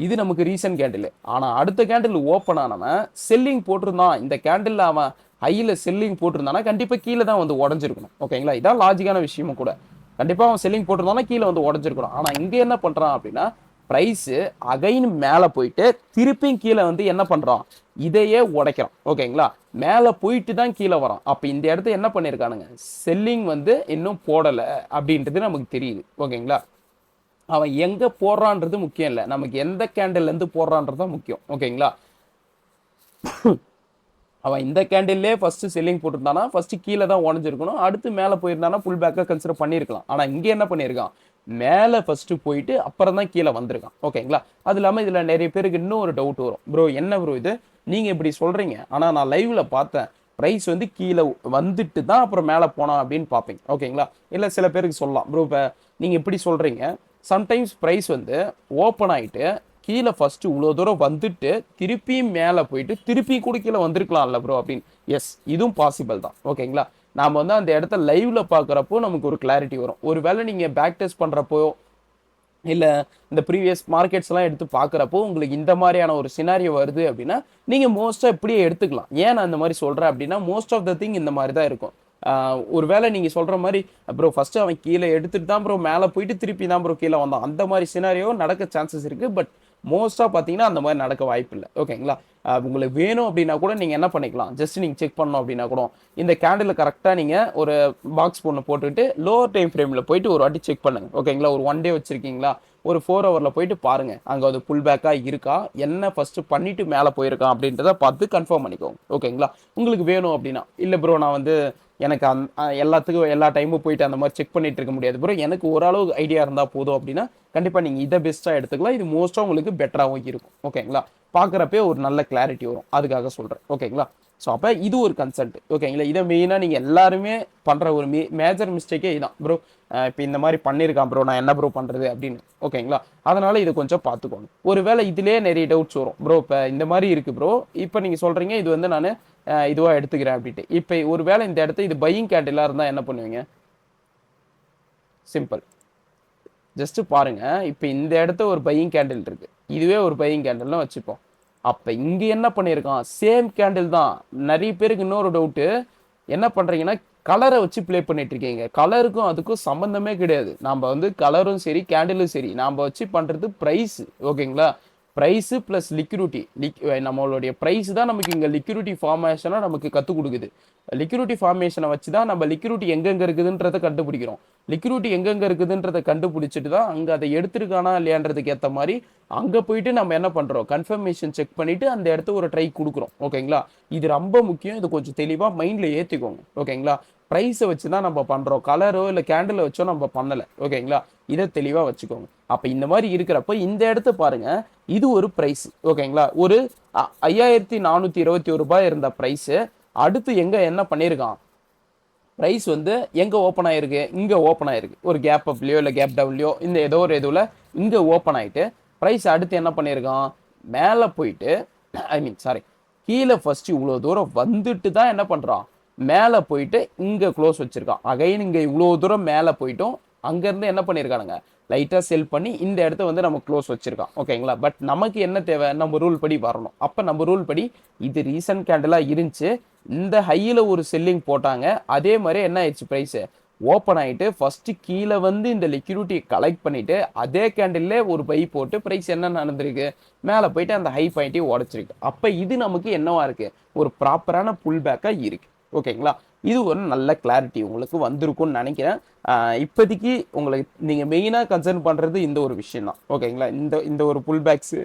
இது நமக்கு ரீசன்ட் கேண்டில். ஆனால் அடுத்த கேண்டில் ஓப்பன் ஆனவன் செல்லிங் போட்டிருந்தான், இந்த கேண்டில் அவன் ஹையில் செல்லிங் போட்டிருந்தானா கண்டிப்பாக கீழே தான் வந்து உடஞ்சிருக்கணும். ஓகேங்களா, இதான் லாஜிக்கான விஷயமும் கூட. கண்டிப்பாக அவன் செல்லிங் போட்டிருந்தானா கீழே வந்து உடஞ்சிருக்கணும். ஆனால் இங்கே என்ன பண்ணுறான் அப்படின்னா, ப்ரைஸு அகைன் மேலே போயிட்டு திருப்பியும் கீழே வந்து என்ன பண்ணுறான், இதையே உடைக்கிறான். ஓகேங்களா, மேலே போயிட்டு தான் கீழே வரான். அப்போ இந்த இடத்த என்ன பண்ணியிருக்கானுங்க, செல்லிங் வந்து இன்னும் போடலை அப்படின்றது நமக்கு தெரியுது. ஓகேங்களா, அவன் எங்கே போடுறான்றது முக்கியம் இல்லை, நமக்கு எந்த கேண்டில்லேருந்து போடுறான்றது தான் முக்கியம். ஓகேங்களா, அவன் இந்த கேண்டில்லே ஃபர்ஸ்ட் செல்லிங் போட்டுருந்தானா ஃபர்ஸ்ட் கீழே தான் உடஞ்சிருக்கணும், அடுத்து மேலே போயிருந்தானா புல் பேக்காக கன்சிடர் பண்ணியிருக்கலாம். ஆனால் இங்கே என்ன பண்ணியிருக்கான், மேலே ஃபர்ஸ்ட் போயிட்டு அப்புறம் தான் கீழே வந்திருக்கான். ஓகேங்களா, அது இல்லாமல் இதில் நிறைய பேருக்கு இன்னும் ஒரு டவுட் வரும், ப்ரோ என்ன ப்ரோ இது நீங்கள் இப்படி சொல்கிறீங்க, ஆனால் நான் லைவ்ல பார்த்தேன் ப்ரைஸ் வந்து கீழே வந்துட்டு தான் அப்புறம் மேலே போனான் அப்படின்னு பார்ப்பீங்க. ஓகேங்களா, இல்லை சில பேருக்கு சொல்லலாம், ப்ரோ இப்போ நீங்கள் இப்படி சொல்கிறீங்க, சம்டைம்ஸ் ப்ரைஸ் வந்து ஓப்பன் ஆகிட்டு கீழே ஃபர்ஸ்ட் இவ்வளோ தூரம் வந்துட்டு திருப்பியும் மேலே போயிட்டு திருப்பியும் கூட கீழே வந்திருக்கலாம்ல ப்ரோ அப்படின்னு. எஸ், இதுவும் பாசிபிள் தான். ஓகேங்களா, நாம் வந்து அந்த இடத்த லைவ்ல பார்க்குறப்போ நமக்கு ஒரு கிளாரிட்டி வரும். ஒருவேளை நீங்கள் பேக் டெஸ்ட் பண்ணுறப்போ இல்லை இந்த ப்ரீவியஸ் மார்க்கெட்ஸ்லாம் எடுத்து பார்க்குறப்போ உங்களுக்கு இந்த மாதிரியான ஒரு சினாரியோ வருது அப்படின்னா நீங்கள் மோஸ்ட்டாக இப்படியே எடுத்துக்கலாம். ஏன் நான் இந்த மாதிரி சொல்கிறேன் அப்படின்னா, மோஸ்ட் ஆஃப் த திங் இந்த மாதிரி தான் இருக்கும். ஒருவேளை நீங்கள் சொல்கிற மாதிரி ப்ரோ ஃபஸ்ட்டு அவன் கீழே எடுத்துட்டு தான் ப்ரோ மேலே போயிட்டு திருப்பி தான் ப்ரோ கீழே வந்தான், அந்த மாதிரி சினாரியோ நடக்க சான்சஸ் இருக்குது. பட் மோஸ்ட்டாக பார்த்தீங்கன்னா அந்த மாதிரி நடக்க வாய்ப்பு இல்லை. ஓகேங்களா, உங்களுக்கு வேணும் அப்படின்னா கூட நீங்கள் என்ன பண்ணிக்கலாம், ஜஸ்ட் நீங்கள் செக் பண்ணணும் அப்படின்னா கூட இந்த கேண்டில் கரெக்டாக நீங்கள் ஒரு பாக்ஸ் ஒன்று போட்டுட்டு லோவர் டைம் ஃப்ரேமில் போயிட்டு ஒரு வாட்டி செக் பண்ணுங்கள். ஓகேங்களா, ஒரு 1 டே வச்சுருக்கீங்களா, ஒரு 4 ஹவரில் போயிட்டு பாருங்கள் அங்கே அது புல் பேக்காக இருக்கா, என்ன ஃபஸ்ட்டு பண்ணிவிட்டு மேலே போயிருக்கான் அப்படின்றத பார்த்து கன்ஃபார்ம் பண்ணிக்கோங்க. ஓகேங்களா, உங்களுக்கு வேணும் அப்படின்னா, இல்லை ப்ரோ நான் வந்து எனக்கு எல்லாத்துக்கும் எல்லா டைமும் போயிட்டு அந்த மாதிரி செக் பண்ணிட்டு இருக்க முடியாது ப்ரோ, எனக்கு ஓரளவு ஐடியா இருந்தால் போதும் அப்படின்னா கண்டிப்பாக நீங்கள் இதை பெஸ்ட்டாக எடுத்துக்கலாம். இது மோஸ்ட்டாக உங்களுக்கு பெட்டராகவும் இருக்கும். ஓகேங்களா, பார்க்குறப்பே ஒரு நல்ல கிளாரிட்டி வரும், அதுக்காக சொல்கிறேன். ஓகேங்களா, ஸோ அப்போ இது ஒரு கன்செப்ட். ஓகேங்களா, இதை மெயினாக நீங்கள் எல்லாருமே பண்ணுற ஒரு மேஜர் மிஸ்டேக்கே இதுதான் ப்ரோ. இப்போ இந்த மாதிரி பண்ணியிருக்கான் ப்ரோ, நான் என்ன ப்ரோ பண்ணுறது அப்படின்னு. ஓகேங்களா, அதனால் இதை கொஞ்சம் பார்த்துக்கோங்க. ஒருவேளை இதிலே நிறைய டவுட்ஸ் வரும், ப்ரோ இப்போ இந்த மாதிரி இருக்குது ப்ரோ, இப்போ நீங்கள் சொல்கிறீங்க இது வந்து நான் இதுவாக எடுத்துக்கிறேன் அப்படின்ட்டு. இப்போ ஒரு வேளை இந்த இடத்த இது பையிங் கேண்டிலாக இருந்தால் என்ன பண்ணுவீங்க, சிம்பிள், ஜஸ்ட் பாருங்க. இப்போ இந்த இடத்த ஒரு பையிங் கேண்டில் இருக்கு, இதுவே ஒரு பையிங் கேண்டில்னு வச்சுப்போம். அப்போ இங்கே என்ன பண்ணியிருக்கான், சேம் கேண்டில் தான். நிறைய பேருக்கு இன்னொரு டவுட்டு என்ன பண்ணுறீங்கன்னா, கலரை வச்சு ப்ளே பண்ணிட்டு இருக்கீங்க. கலருக்கும் அதுக்கும் சம்மந்தமே கிடையாது. நம்ம வந்து கலரும் சரி கேண்டிலும் சரி நாம் வச்சு பண்ணுறது ப்ரைஸ். ஓகேங்களா, ப்ரைஸு ப்ளஸ் லிக்விடிட்டி. நம்மளுடைய ப்ரைஸ் தான் நமக்கு இங்கே லிக்விடிட்டி ஃபார்மேஷனாக நமக்கு கற்றுக் கொடுக்குது. லிக்விடிட்டி ஃபார்மேஷனை வச்சு தான் நம்ம லிக்விடிட்டி எங்கெங்கே இருக்குதுன்றதை கண்டுபிடிக்கிறோம். லிக்விடிட்டி எங்கெங்கே இருக்குதுன்றதை கண்டுபிடிச்சிட்டு தான் அங்கே அதை எடுத்துருக்கானா இல்லையான்றதுக்கு ஏற்ற மாதிரி அங்கே போயிட்டு நம்ம என்ன பண்ணுறோம், கன்ஃபர்மேஷன் செக் பண்ணிவிட்டு அந்த இடத்த ஒரு ட்ரை கொடுக்குறோம். ஓகேங்களா, இது ரொம்ப முக்கியம். இது கொஞ்சம் தெளிவாக மைண்டில் ஏற்றிக்கோங்க. ஓகேங்களா, ப்ரைஸை வச்சு தான் நம்ம பண்ணுறோம், கலரோ இல்லை கேண்டிலை வச்சோ நம்ம பண்ணலை. ஓகேங்களா, இதை தெளிவாக வச்சுக்கோங்க. அப்போ இந்த மாதிரி இருக்கிறப்ப இந்த இடத்த பாருங்கள், இது ஒரு ப்ரைஸ். ஓகேங்களா, ஒரு 5421 ரூபாய் இருந்த ப்ரைஸு அடுத்து எங்கே என்ன பண்ணியிருக்கான், ப்ரைஸ் வந்து எங்கே ஓப்பன் ஆகிருக்கு, இங்கே ஓப்பன் ஆகிருக்கு. ஒரு கேப் அப்லையோ இல்லை கேப் டவுன்லையோ இந்த ஏதோ ஒரு இதுவில் இங்கே ஓப்பன் ஆகிட்டு ப்ரைஸ் அடுத்து என்ன பண்ணியிருக்கான், மேலே போயிட்டு கீழே ஃபஸ்ட்டு இவ்வளோ தூரம் வந்துட்டு தான் என்ன பண்ணுறான், மேலே போயிட்டு இங்கே க்ளோஸ் வச்சுருக்கான். அகைன் இங்கே இவ்வளோ தூரம் மேலே போயிட்டோம், அங்கேருந்து என்ன பண்ணியிருக்கானுங்க, லைட்டாக செல் பண்ணி இந்த இடத்த வந்து நம்ம க்ளோஸ் வச்சுருக்கோம். ஓகேங்களா, பட் நமக்கு என்ன தேவை, நம்ம ரூல் படி வரணும். அப்போ நம்ம ரூல் படி இது ரீசன்ட் கேண்டிலாக இருந்துச்சு, இந்த ஹையில் ஒரு செல்லிங் போட்டாங்க, அதே மாதிரி என்ன ஆயிடுச்சு, ப்ரைஸு ஓப்பன் ஆகிட்டு ஃபஸ்ட்டு கீழே வந்து இந்த லிக்விடிட்டியை கலெக்ட் பண்ணிவிட்டு அதே கேண்டில்லே ஒரு பை போட்டு ப்ரைஸ் என்ன நடந்திருக்கு, மேலே போயிட்டு அந்த ஹை பாயிண்ட்டையும் உடச்சிருக்கு. அப்போ இது நமக்கு என்னவா இருக்குது, ஒரு ப்ராப்பரான புல் பேக்காக இருக்குது. ஓகேங்களா, இது ஒரு நல்ல கிளாரிட்டி உங்களுக்கு வந்திருக்கும்னு நினைக்கிறேன். இப்போதைக்கு உங்களுக்கு நீங்கள் மெயினாக கன்சர்ன் பண்ணுறது இந்த ஒரு விஷயம் தான். ஓகேங்களா, இந்த ஒரு புல் பேக்ஸு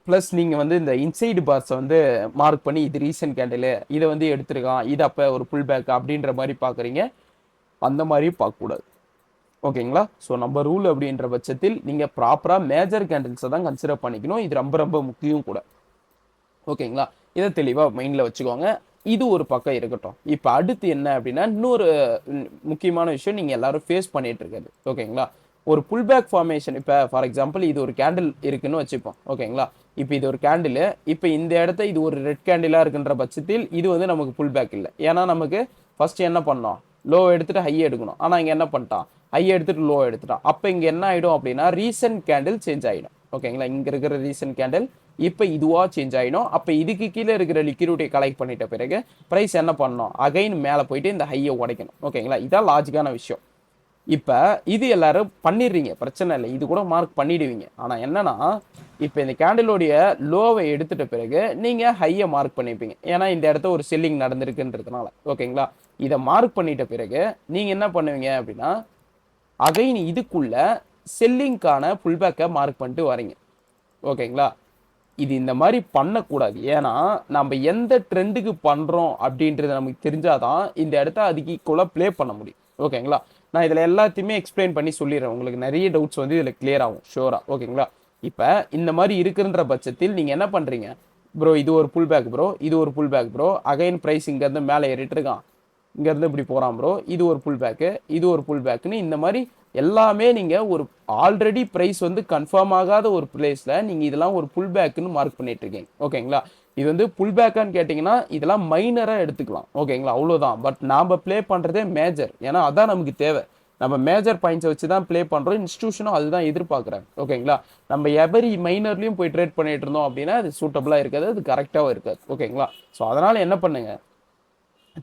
ப்ளஸ் நீங்கள் வந்து இந்த இன்சைடு பார்ஸை வந்து மார்க் பண்ணி இது ரீசன்ட் கேண்டில் இதை வந்து எடுத்துருக்கான், இது அப்போ ஒரு புல் பேக் அப்படின்ற மாதிரி பார்க்குறீங்க. அந்த மாதிரி பார்க்கக்கூடாது. ஓகேங்களா, ஸோ நம்ம ரூல் அப்படின்ற பட்சத்தில் நீங்கள் ப்ராப்பராக மேஜர் கேண்டில்ஸை தான் கன்சிடர் பண்ணிக்கணும். இது ரொம்ப ரொம்ப முக்கியம் கூட. ஓகேங்களா, இதை தெளிவாக மைண்டில் வச்சுக்கோங்க. இது ஒரு பக்கம் இருக்கட்டும். இப்போ அடுத்து என்ன அப்படின்னா, இன்னொரு முக்கியமான விஷயம் நீங்கள் எல்லாரும் ஃபேஸ் பண்ணிட்டு இருக்கிறது. ஓகேங்களா? ஒரு புல் பேக் ஃபார்மேஷன். இப்போ ஃபார் எக்ஸாம்பிள் இது ஒரு கேண்டில் இருக்குன்னு வச்சுப்போம். ஓகேங்களா? இப்போ இது ஒரு கேண்டில். இப்போ இந்த இடத்த இது ஒரு ரெட் கேண்டிலாக இருக்கின்ற பட்சத்தில் இது வந்து நமக்கு புல் பேக் இல்லை. ஏன்னா நமக்கு ஃபர்ஸ்ட் என்ன பண்ணோம், லோ எடுத்துட்டு ஹை எடுக்கணும். ஆனால் இங்கே என்ன பண்ணிட்டான், ஹை எடுத்துட்டு லோ எடுத்துட்டான். அப்போ இங்கே என்ன ஆகிடும் அப்படின்னா ரீசன்ட் கேண்டில் சேஞ்ச் ஆகிடும். ஓகேங்களா? இங்கே இருக்கிற ரீசன்ட் கேண்டில் இப்போ இதுவாக சேஞ்ச் ஆகிடும். அப்போ இதுக்கு கீழே இருக்கிற லிக்விடிட்டியை கலெக்ட் பண்ணிட்ட பிறகு ப்ரைஸ் என்ன பண்ணணும், அகைன் மேலே போயிட்டு இந்த ஹையை உடைக்கணும். ஓகேங்களா? இதான் லாஜிக்கான விஷயம். இப்போ இது எல்லாரும் பண்ணிடுறீங்க, பிரச்சனை இல்லை, இது கூட மார்க் பண்ணிடுவீங்க. ஆனால் என்னன்னா இப்போ இந்த கேண்டிலோடைய லோவை எடுத்துட்ட பிறகு நீங்கள் ஹையை மார்க் பண்ணிப்பீங்க. ஏன்னா இந்த இடத்த ஒரு செல்லிங் நடந்திருக்குன்றதுனால. ஓகேங்களா? இதை மார்க் பண்ணிட்ட பிறகு நீங்கள் என்ன பண்ணுவீங்க அப்படின்னா அகைன் இதுக்குள்ள செல்லிங்கான புல்பேக்கை மார்க் பண்ணிட்டு வரீங்க. ஓகேங்களா? இது இந்த மாதிரி பண்ணக்கூடாது. ஏன்னா நம்ம எந்த ட்ரெண்டுக்கு பண்ணுறோம் அப்படின்றது நமக்கு தெரிஞ்சாதான் இந்த இடத்த அதுக்கு ஈக்குவலாக ப்ளே பண்ண முடியும். ஓகேங்களா? நான் இதில் எல்லாத்தையுமே எக்ஸ்பிளைன் பண்ணி சொல்லிடுறேன். உங்களுக்கு நிறைய டவுட்ஸ் வந்து இதில் கிளியர் ஆகும் ஷோராக. ஓகேங்களா? இப்போ இந்த மாதிரி இருக்குன்ற பட்சத்தில் நீங்கள் என்ன பண்ணுறீங்க, ப்ரோ இது ஒரு புல் பேக் ப்ரோ, இது ஒரு pullback bro, again price இங்கேருந்து மேலே ஏறிட்டு இருக்கான், இங்கேருந்து இப்படி போகிறான் ப்ரோ, இது ஒரு புல் பேக்கு, இது ஒரு புல் பேக்குன்னு இந்த மாதிரி எல்லாமே நீங்கள் ஒரு ஆல்ரெடி ப்ரைஸ் வந்து கன்ஃபார்ம் ஆகாத ஒரு பிளேஸில் நீங்கள் இதெல்லாம் ஒரு புல் பேக்குன்னு மார்க் பண்ணிட்டு இருக்கீங்க. ஓகேங்களா? இது வந்து புல் பேக்கான்னு கேட்டிங்கன்னா இதெல்லாம் மைனராக எடுத்துக்கலாம். ஓகேங்களா? அவ்வளோதான். பட் நாம் ப்ளே பண்ணுறதே மேஜர். ஏன்னா அதான் நமக்கு தேவை. நம்ம மேஜர் பாயிண்ட்ஸை வச்சு தான் ப்ளே பண்ணுறோம். இன்ஸ்டியூஷனும் அதுதான் எதிர்பார்க்குறாங்க. ஓகேங்களா? நம்ம எவரி மைனர்லையும் போய் ட்ரேட் பண்ணிட்டு இருந்தோம் அப்படின்னா அது சூட்டபுளாக இருக்காது, அது கரெக்டாகவும் இருக்காது. ஓகேங்களா? ஸோ அதனால் என்ன பண்ணுங்க,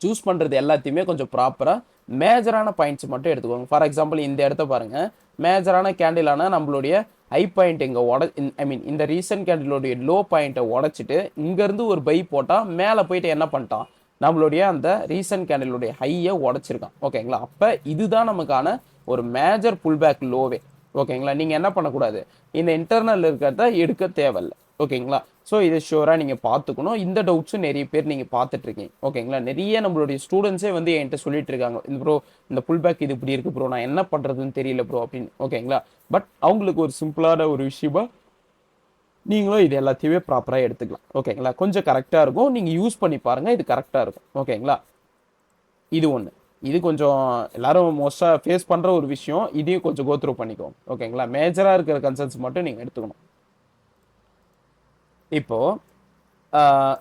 சூஸ் பண்ணுறது எல்லாத்தையுமே கொஞ்சம் ப்ராப்பராக மேஜரான பாயிண்ட்ஸ் மட்டும் எடுத்துக்கோங்க. ஃபார் எக்ஸாம்பிள் இந்த இடத்த பாருங்கள், மேஜரான கேண்டிலான நம்மளுடைய ஹை பாயிண்ட் இங்கே இந்த ரீசன்ட் கேண்டிலோடைய லோ பாயிண்ட்டை உடச்சிட்டு இங்கேருந்து ஒரு பை போட்டால் மேலே போயிட்டு என்ன பண்ணிட்டான், நம்மளுடைய அந்த ரீசன்ட் கேண்டிலுடைய ஹையை உடச்சிருக்கான். ஓகேங்களா? அப்போ இதுதான் நமக்கான ஒரு மேஜர் புல் பேக் லோவே. ஓகேங்களா? நீங்கள் என்ன பண்ணக்கூடாது, இந்த இன்டர்னல் இருக்கிறத எடுக்க தேவையில்லை. ஓகேங்களா? ஸோ இதை ஷூராக நீங்கள் பார்த்துக்கணும். இந்த டவுட்ஸும் நிறைய பேர் நீங்கள் பார்த்துட்ருக்கீங்க. ஓகேங்களா? நிறைய நம்மளுடைய ஸ்டூடெண்ட்ஸே வந்து என்கிட்ட சொல்லிட்டு இருக்காங்க, இந்த ப்ரோ இந்த புல் பேக் இது இப்படி இருக்குது ப்ரோ, நான் என்ன பண்ணுறதுன்னு தெரியல ப்ரோ அப்படின்னு. ஓகேங்களா? பட் அவங்களுக்கு ஒரு சிம்பிளான ஒரு விஷயமா நீங்களும் இது எல்லாத்தையுமே ப்ராப்பராக எடுத்துக்கலாம். ஓகேங்களா? கொஞ்சம் கரெக்டாக இருக்கும், நீங்கள் யூஸ் பண்ணி பாருங்கள், இது கரெக்டாக இருக்கும். ஓகேங்களா? இது ஒன்று. இது கொஞ்சம் எல்லாரும் மோஸ்ட்டாக ஃபேஸ் பண்ணுற ஒரு விஷயம். இதையும் கொஞ்சம் கோத்ரூ பண்ணிக்கோங்க. ஓகேங்களா? மேஜராக இருக்கிற கன்சர்ன்ஸ் மட்டும் நீங்கள் எடுத்துக்கணும். இப்போது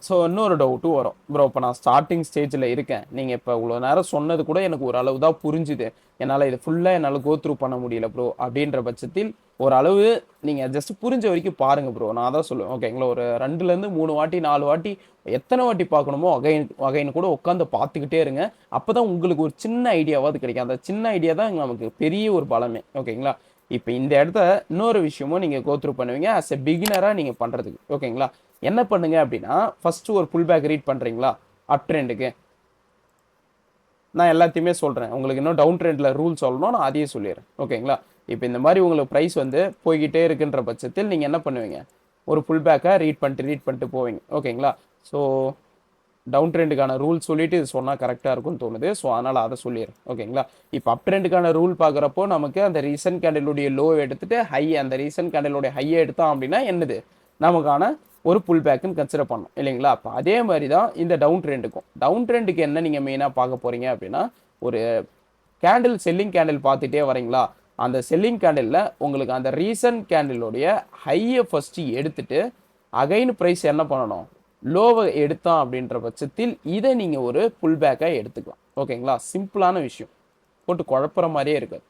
ஸோ இன்னொரு டவுட்டும் வரும், ப்ரோ இப்போ நான் ஸ்டார்டிங் ஸ்டேஜில் இருக்கேன், நீங்கள் இப்போ இவ்வளோ நேரம் சொன்னது கூட எனக்கு ஒரு அளவு தான் புரிஞ்சுது, என்னால் இது ஃபுல்லாக என்னால் கோத்ரூ பண்ண முடியல ப்ரோ அப்படின்ற பட்சத்தில் ஒரு அளவு நீங்கள் ஜஸ்ட் புரிஞ்ச வரைக்கும் பாருங்கள் ப்ரோ. நான் தான் சொல்லுவேன். ஓகேங்களா? ஒரு 2லேருந்து 3 வாட்டி 4 வாட்டி எத்தனை வாட்டி பார்க்கணுமோ வகைன்னு கூட உட்காந்து பார்த்துக்கிட்டே இருங்க. அப்போ தான் உங்களுக்கு ஒரு சின்ன ஐடியாவாவது கிடைக்கும். அந்த சின்ன ஐடியா தான் நமக்கு பெரிய ஒரு பலமே. ஓகேங்களா? இப்போ இந்த இடத்த இன்னொரு விஷயமும் நீங்கள் கோத்ரூ பண்ணுவீங்க ஆஸ் எ பிகினராக நீங்கள் பண்ணுறதுக்கு. ஓகேங்களா? என்ன பண்ணுங்க அப்படின்னா ஃபர்ஸ்ட் ஒரு புல் பேக் ரீட் பண்ணுறீங்களா அப் ட்ரெண்டுக்கு, நான் எல்லாத்தையுமே சொல்கிறேன். உங்களுக்கு இன்னும் டவுன் ட்ரெண்டில் ரூல் சொல்லணும், நான் அதையே சொல்லிடுறேன். ஓகேங்களா? இப்போ இந்த மாதிரி உங்களுக்கு ப்ரைஸ் வந்து போய்கிட்டே இருக்குன்ற பட்சத்தில் நீங்கள் என்ன பண்ணுவீங்க, ஒரு புல் பேக்கை ரீட் பண்ணிட்டு போவீங்க. ஓகேங்களா? ஸோ டவுன் ட்ரெண்டுக்கான ரூல் சொல்லிட்டு இது சொன்னால் கரெக்டாக இருக்கும்னு தோணுது. ஸோ அதனால் அதை சொல்லிடுறேன். ஓகேங்களா? இப்போ அப் ட்ரெண்டுக்கான ரூல் பார்க்குறப்போ நமக்கு அந்த ரீசன்ட் கேண்டிலுடைய லோ எடுத்துட்டு ஹை, அந்த ரீசன்ட் கேண்டிலுடைய ஹையை எடுத்தோம் அப்படின்னா என்னது, நமக்கான ஒரு புல் பேக்குன்னு கன்சிடர் பண்ணணும் இல்லைங்களா? அப்போ அதே மாதிரி தான் இந்த டவுன் ட்ரெண்டுக்கும். டவுன் ட்ரெண்டுக்கு என்ன நீங்கள் மெயினாக பார்க்க போகிறீங்க அப்படின்னா, ஒரு கேண்டில் செல்லிங் கேண்டில் பார்த்துட்டே வரீங்களா, அந்த செல்லிங் கேண்டிலில் உங்களுக்கு அந்த ரீசன்ட் கேண்டிலுடைய ஹையை ஃபஸ்ட்டு எடுத்துட்டு அகைன் ப்ரைஸ் என்ன பண்ணணும், லோவை எடுத்தோம் அப்படின்ற பட்சத்தில் இதை நீங்கள் ஒரு புல் பேக்காக எடுத்துக்கலாம். ஓகேங்களா? சிம்பிளான விஷயம், போட்டு குழப்புற மாதிரியே இருக்காது.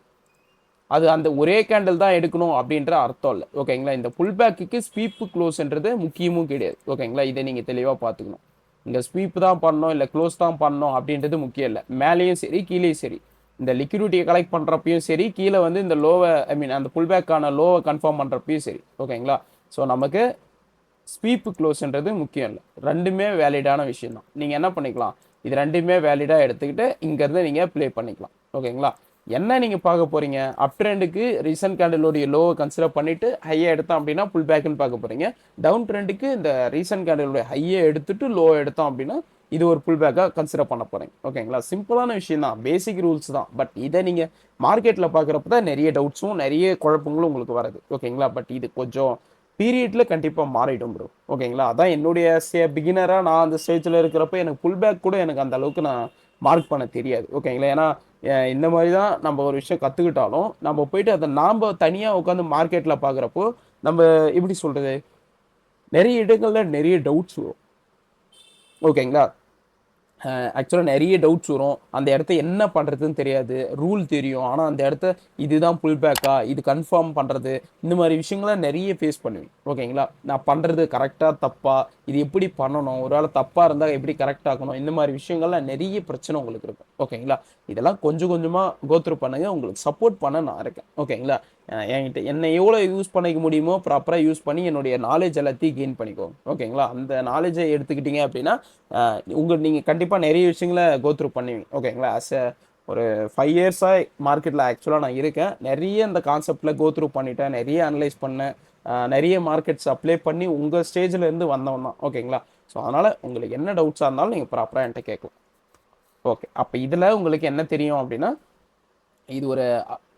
அது அந்த ஒரே கேண்டில் தான் எடுக்கணும் அப்படின்ற அர்த்தம் இல்லை. ஓகேங்களா? இந்த புல் பேக்குக்கு ஸ்வீப்பு க்ளோஸ்ன்றது முக்கியமும் கிடையாது. ஓகேங்களா? இதை நீங்கள் தெளிவாக பார்த்துக்கணும். இங்கே ஸ்வீப் தான் பண்ணணும் இல்லை க்ளோஸ் தான் பண்ணணும் அப்படின்றது முக்கியம் இல்லை. மேலேயும் சரி கீழேயும் சரி, இந்த லிக்விடிட்டியை கலெக்ட் பண்ணுறப்பையும் சரி, கீழே வந்து இந்த லோவை அந்த புல் பேக்கான லோவை கன்ஃபார்ம் பண்ணுறப்பையும் சரி. ஓகேங்களா? ஸோ நமக்கு ஸ்வீப்பு க்ளோஸ்ன்றது முக்கியம் இல்லை, ரெண்டுமே வேலிடான விஷயம் தான். நீங்கள் என்ன பண்ணிக்கலாம், இது ரெண்டுமே வேலிடாக எடுத்துக்கிட்டு இங்கேருந்து நீங்கள் ப்ளே பண்ணிக்கலாம். ஓகேங்களா? என்ன நீங்கள் பார்க்க போகிறீங்க, அப் ட்ரெண்டுக்கு ரீசன்ட் கேண்டிலோடைய லோவை கன்சிடர் பண்ணிவிட்டு ஹையை எடுத்தோம் அப்படின்னா புல் பேக்குன்னு பார்க்க போகிறீங்க. டவுன் ட்ரெண்டுக்கு இந்த ரீசன்ட் கேண்டிலோடைய ஹையை எடுத்துட்டு லோ எடுத்தோம் அப்படின்னா இது ஒரு புல் பேக்காக கன்சிடர் பண்ண போகிறீங்க. ஓகேங்களா? சிம்பிளான விஷயம் தான், பேசிக் ரூல்ஸ் தான். பட் இதை நீங்கள் மார்க்கெட்டில் பார்க்குறப்ப தான் நிறைய டவுட்ஸும் நிறைய குழப்பங்களும் உங்களுக்கு வருது. ஓகேங்களா? பட் இது கொஞ்சம் பீரியடில் கண்டிப்பாக மாறிடும் ப்ரோ. ஓகேங்களா, அதான் என்னுடைய பிகினராக நான் அந்த ஸ்டேஜில் இருக்கிறப்ப எனக்கு புல் பேக் கூட எனக்கு அந்த அளவுக்கு நான் மார்க் பண்ண தெரியாது. ஓகேங்களா, ஏன்னா இந்த மாதிரி தான் நம்ம ஒரு விஷயம் கற்றுக்கிட்டாலும் நம்ம போயிட்டு அதை நாம் தனியாக உட்காந்து மார்க்கெட்டில் பார்க்குறப்போ நம்ம எப்படி சொல்கிறது, நிறைய இடங்களில் நிறைய டவுட்ஸ் வரும். ஓகேங்களா, ஆக்சுவலாக நிறைய டவுட்ஸ் வரும். அந்த இடத்த என்ன பண்ணுறதுன்னு தெரியாது. ரூல் தெரியும், ஆனால் அந்த இடத்த இதுதான் புல் பேக்கா, இது கன்ஃபார்ம் பண்ணுறது, இந்த மாதிரி விஷயங்கள்லாம் நிறைய ஃபேஸ் பண்ணுவேன். ஓகேங்களா, நான் பண்ணுறது கரெக்டாக தப்பா, இது எப்படி பண்ணணும், ஒரு வேளை தப்பாக இருந்தால் எப்படி கரெக்ட் ஆக்கணும், இந்த மாதிரி விஷயங்கள்லாம் நிறைய பிரச்சனை உங்களுக்கு இருக்கும். ஓகேங்களா, இதெல்லாம் கொஞ்சம் கொஞ்சமாக கோத்ரூ பண்ணுங்க, உங்களுக்கு சப்போர்ட் பண்ண நான் இருக்கேன். ஓகேங்களா, என்கிட்ட என்னை எவ்வளோ யூஸ் பண்ணிக்க முடியுமோ ப்ராப்பராக யூஸ் பண்ணி என்னுடைய நாலேஜ் எல்லாத்தையும் கெயின் பண்ணிக்கோங்க. ஓகேங்களா, அந்த நாலேஜை எடுத்துக்கிட்டீங்க அப்படின்னா நீங்கள் கண்டிப்பாக நிறைய விஷயங்களை கோத்ரூ பண்ணுவீங்க. ஓகேங்களா, ஒரு 5 இயர்ஸாக மார்க்கெட்டில் ஆக்சுவலாக நான் இருக்கேன். நிறைய இந்த கான்செப்டில் கோத்ரூ பண்ணிட்டேன், நிறைய அனலைஸ் பண்ணேன், நிறைய மார்க்கெட்ஸ் அப்ளை பண்ணி உங்கள் ஸ்டேஜில் இருந்து வந்தவன் தான். ஓகேங்களா, ஸோ அதனால் உங்களுக்கு என்ன டவுட்ஸாக இருந்தாலும் நீங்கள் ப்ராப்பராக என்கிட்ட கேட்கலாம். ஓகே, அப்போ இதில் உங்களுக்கு என்ன தெரியும் அப்படின்னா, இது ஒரு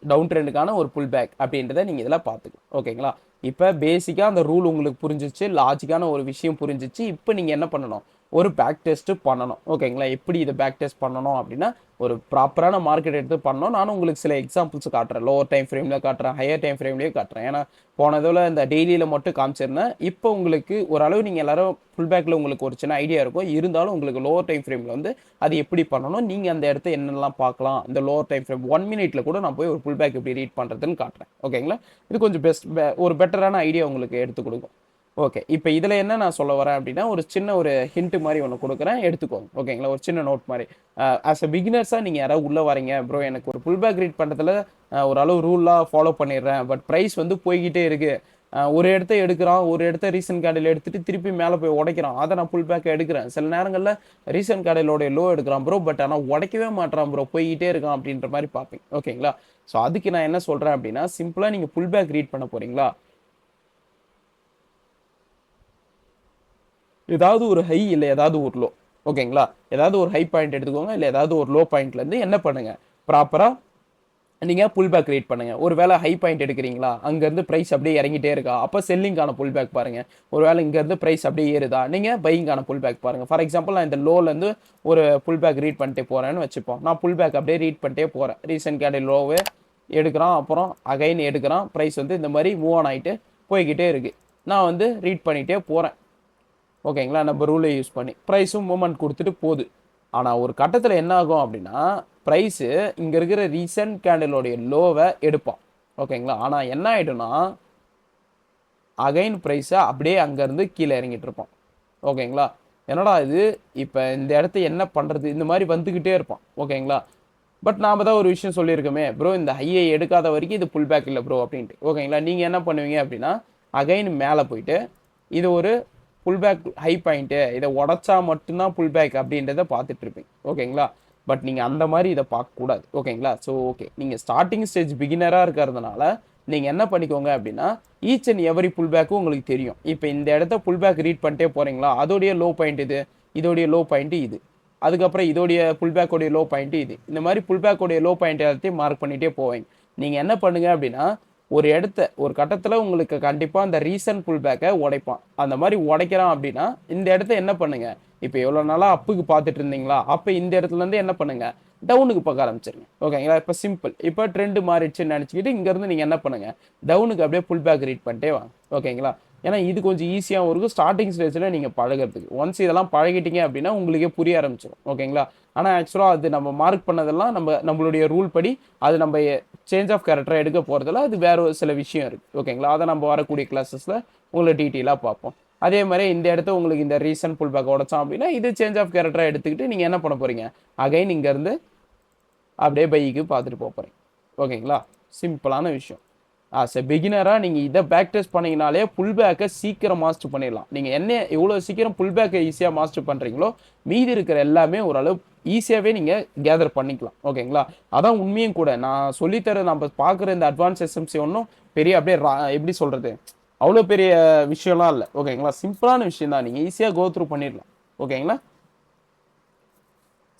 டவுன் ட்ரெண்டுக்கான ஒரு புல் பேக் அப்படின்றத நீங்கள் இதில் பார்த்துக்கலாம். ஓகேங்களா, இப்போ பேசிக்காக அந்த ரூல் உங்களுக்கு புரிஞ்சிச்சு, லாஜிக்கான ஒரு விஷயம் புரிஞ்சிச்சு. இப்போ நீங்கள் என்ன பண்ணணும், ஒரு பேக் டெஸ்ட்டு பண்ணணும். ஓகேங்களா, எப்படி இதை பேக் டெஸ்ட் பண்ணணும் அப்படின்னா ஒரு ப்ராப்பரான மார்க்கெட் எடுத்து பண்ணணும். நானும் உங்களுக்கு சில எக்ஸாம்பிள்ஸ் காட்டுறேன், லோவர் டைம் ஃப்ரேமில் காட்டுறேன், ஹையர் டைம் ஃப்ரேம்லேயே காட்டுறேன். ஏன்னா போனதில் இந்த டெய்லியில் மட்டும் காமிச்சிருந்தேன். இப்போ உங்களுக்கு ஓரளவு நீங்கள் எல்லாரும் ஃபுல் பேக்கில் உங்களுக்கு ஒரு சின்ன ஐடியா இருக்கும், இருந்தாலும் உங்களுக்கு லோவர் டைம் ஃப்ரேமில் வந்து அது எப்படி பண்ணணும், நீங்கள் அந்த இடத்த என்னெல்லாம் பார்க்கலாம், இந்த லோவர் டைம் ஃப்ரேம் 1 மினிட்ல கூட நான் போய் ஒரு ஃபுல் பேக் எப்படி ரீட் பண்ணுறதுன்னு காட்டுறேன். ஓகேங்களா, இது கொஞ்சம் ஒரு பெட்டரான ஐடியா உங்களுக்கு எடுத்து கொடுக்கும். ஓகே, இப்போ இதில் என்ன நான் சொல்ல வரேன் அப்படின்னா, ஒரு சின்ன ஒரு ஹிண்ட் மாதிரி ஒன்று கொடுக்குறேன், எடுத்துக்கோங்க. ஓகேங்களா, ஒரு சின்ன நோட் மாதிரி. ஆஸ் அ பிகினர்ஸாக நீங்கள் யாராவது உள்ளே வரீங்க, ப்ரோ எனக்கு ஒரு புல் பேக் ரீட் பண்ணுறதுல ஓரளவு ரூலாக ஃபாலோ பண்ணிடுறேன், பட் ப்ரைஸ் வந்து போய்கிட்டே இருக்குது, ஒரு இடத்த எடுக்கிறான், ஒரு இடத்த ரீசன்ட் கேண்டில் எடுத்துகிட்டு திருப்பி மேலே போய் உடைக்கிறான், அதை நான் புல் பேக்கை எடுக்கிறேன். சில நேரங்களில் ரீசன்ட் கேண்டிலோடைய லோ எடுக்கிறான் ப்ரோ, பட் ஆனால் உடைக்கவே மாட்டான் ப்ரோ, போய்கிட்டே இருக்கான் அப்படின்ற மாதிரி பார்ப்பேன். ஓகேங்களா, ஸோ அதுக்கு நான் என்ன சொல்கிறேன் அப்படின்னா, சிம்பிளாக நீங்கள் புல் பேக் ரீட் பண்ண போகிறீங்களா, ஏதாவது ஒரு ஹை இல்லை ஏதாவது ஒரு லோ. ஓகேங்களா, ஏதாவது ஒரு ஹை பாயிண்ட் எடுத்துக்கோங்க, இல்லை ஏதாவது ஒரு லோ பாயிண்ட்லேருந்து என்ன பண்ணுங்க, ப்ராப்பராக நீங்கள் புல் பேக் ரீட் பண்ணுங்க. ஒரு வேளை ஹை பாயிண்ட் எடுக்கிறீங்களா, அங்கேருந்து ப்ரைஸ் அப்படியே இறங்கிட்டே இருக்கா, அப்போ செல்லிங்கான புல் பேக் பாருங்க. ஒரு வேளை இங்கேருந்து ப்ரைஸ் அப்படியே ஏறுதா, நீங்கள் பையிங்கான புல் பேக் பாருங்க. ஃபார் எக்ஸாம்பிள் நான் இந்த லோலேருந்து ஒரு புல் பேக் ரீட் பண்ணிட்டே போகிறேன்னு வச்சுப்போம். நான் புல் பேக் அப்படியே ரீட் பண்ணிட்டே போகிறேன், ரீசன்ட் கேண்டில் லோவே எடுக்கிறான், அப்புறம் அகைன் எடுக்கிறான், ப்ரைஸ் வந்து இந்த மாதிரி மூவ் ஆன் ஆகிட்டு போய்கிட்டே இருக்குது. நான் வந்து ரீட் பண்ணிகிட்டே போகிறேன். ஓகேங்களா, நம்ம ரூலை யூஸ் பண்ணி ப்ரைஸும் மூவ்மெண்ட் கொடுத்துட்டு போகுது. ஆனால் ஒரு கட்டத்தில் என்ன ஆகும் அப்படின்னா, ப்ரைஸு இங்கே இருக்கிற ரீசன்ட் கேண்டிலோடைய லோவை எடுப்பான். ஓகேங்களா, ஆனால் என்ன ஆகிடும்னா அகைன் ப்ரைஸை அப்படியே அங்கேருந்து கீழே இறங்கிட்டு இருப்பான். ஓகேங்களா, என்னடா இது, இப்போ இந்த இடத்த என்ன பண்ணுறது, இந்த மாதிரி வந்துக்கிட்டே இருப்பான். ஓகேங்களா, பட் நாம் தான் ஒரு விஷயம் சொல்லியிருக்கோமே ப்ரோ, இந்த ஹையை எடுக்காத வரைக்கும் இது புல் பேக் இல்லை ப்ரோ அப்படின்ட்டு. ஓகேங்களா, நீங்கள் என்ன பண்ணுவீங்க அப்படின்னா, அகைன் மேலே போயிட்டு இது ஒரு புல் பேக் ஹை பாயிண்ட்டு, இதை உடச்சா மட்டும்தான் புல் பேக் அப்படின்றத பார்த்துட்டு இருப்பீங்க. ஓகேங்களா, பட் நீங்கள் அந்த மாதிரி இதை பார்க்கக்கூடாது. ஓகேங்களா, ஸோ ஓகே, நீங்கள் ஸ்டார்டிங் ஸ்டேஜ் பிகினராக இருக்கிறதுனால நீங்கள் என்ன பண்ணிக்கோங்க அப்படின்னா, ஈச் அண்ட் எவரி புல் பேக்கும் உங்களுக்கு தெரியும். இப்போ இந்த இடத்த புல் பேக் ரீட் பண்ணிட்டே போகிறீங்களா, அதோடைய லோ பாயிண்ட் இது, இதோடைய லோ பாயிண்ட்டு இது, அதுக்கப்புறம் இதோடைய புல் பேக்கோடைய லோ பாயிண்ட்டு இது, இந்த மாதிரி புல் பேக்கோடைய லோ பாயிண்ட் எல்லாத்தையும் மார்க் பண்ணிகிட்டே போவீங்க. நீங்கள் என்ன பண்ணுங்க அப்படின்னா, ஒரு இடத்த ஒரு கட்டத்தில் உங்களுக்கு கண்டிப்பாக அந்த ரீசன்ட் புல் பேக்கை உடைப்பான். அந்த மாதிரி உடைக்கிறான் அப்படின்னா இந்த இடத்த என்ன பண்ணுங்க, இப்போ எவ்வளோ நாளாக அப்புக்கு பார்த்துட்டு இருந்தீங்களா, அப்போ இந்த இடத்துலேருந்து என்ன பண்ணுங்க, டவுனுக்கு பார்க்க ஆரம்பிச்சிருங்க. ஓகேங்களா, இப்போ சிம்பிள், இப்போ ட்ரெண்டு மாறிடுச்சுன்னு நினச்சிக்கிட்டு இங்கேருந்து நீங்கள் என்ன பண்ணுங்க, டவுனுக்கு அப்படியே புல் பேக் ரீட் பண்ணிட்டே வாங்க. ஓகேங்களா, ஏன்னா இது கொஞ்சம் ஈஸியாகவும் இருக்கும் ஸ்டார்டிங் ஸ்டேஜில் நீங்கள் பழகிறதுக்கு. ஒன்ஸ் இதெல்லாம் பழகிட்டீங்க அப்படின்னா உங்களுக்கே புரிய ஆரம்பிச்சிடும். ஓகேங்களா, ஆனால் ஆக்சுவலாக அது நம்ம மார்க் பண்ணதெல்லாம் நம்மளுடைய ரூல் படி அது நம்ம சேஞ்ச் ஆஃப் கேரக்டரை எடுக்க போகிறதுல அது வேறு சில விஷயம் இருக்குது. ஓகேங்களா, அதை நம்ம வரக்கூடிய கிளாஸஸில் உங்களை டீட்டெயிலாக பார்ப்போம். அதே மாதிரி இந்த இடத்த உங்களுக்கு இந்த ரீசன்ட் புல் பேக் உடச்சோம் அப்படின்னா இது சேஞ்ச் ஆஃப் கேரக்டரை எடுத்துக்கிட்டு நீங்கள் என்ன பண்ண போகிறீங்க, அகைன் இங்கேருந்து அப்படியே பைக்கு பார்த்துட்டு போக போகிறீங்க. ஓகேங்களா, சிம்பிளான விஷயம். ஆஸ் எ பிகினராக நீங்கள் இதை பேக் டெஸ்ட் பண்ணிங்கனாலே புல் பேக்கை சீக்கிரம் மாஸ்டர் பண்ணிடலாம். நீங்கள் என்ன எவ்வளோ சீக்கிரம் புல் பேக்கை ஈஸியாக மாஸ்டர் பண்ணுறீங்களோ மீதி இருக்கிற எல்லாமே ஓரளவு ஈஸியாகவே நீங்கள் கேதர் பண்ணிக்கலாம். ஓகேங்களா, அதான் உண்மையும் கூட. நான் சொல்லித்தர நம்ம பார்க்குற இந்த அட்வான்ஸ் எஸ்எம்சி ஒன்றும் பெரிய அப்படியே எப்படி சொல்கிறது, அவ்வளோ பெரிய விஷயம்லாம் இல்லை. ஓகேங்களா, சிம்பிளான விஷயம் தான், நீங்கள் ஈஸியாக கோ த்ரூ பண்ணிடலாம். ஓகேங்களா,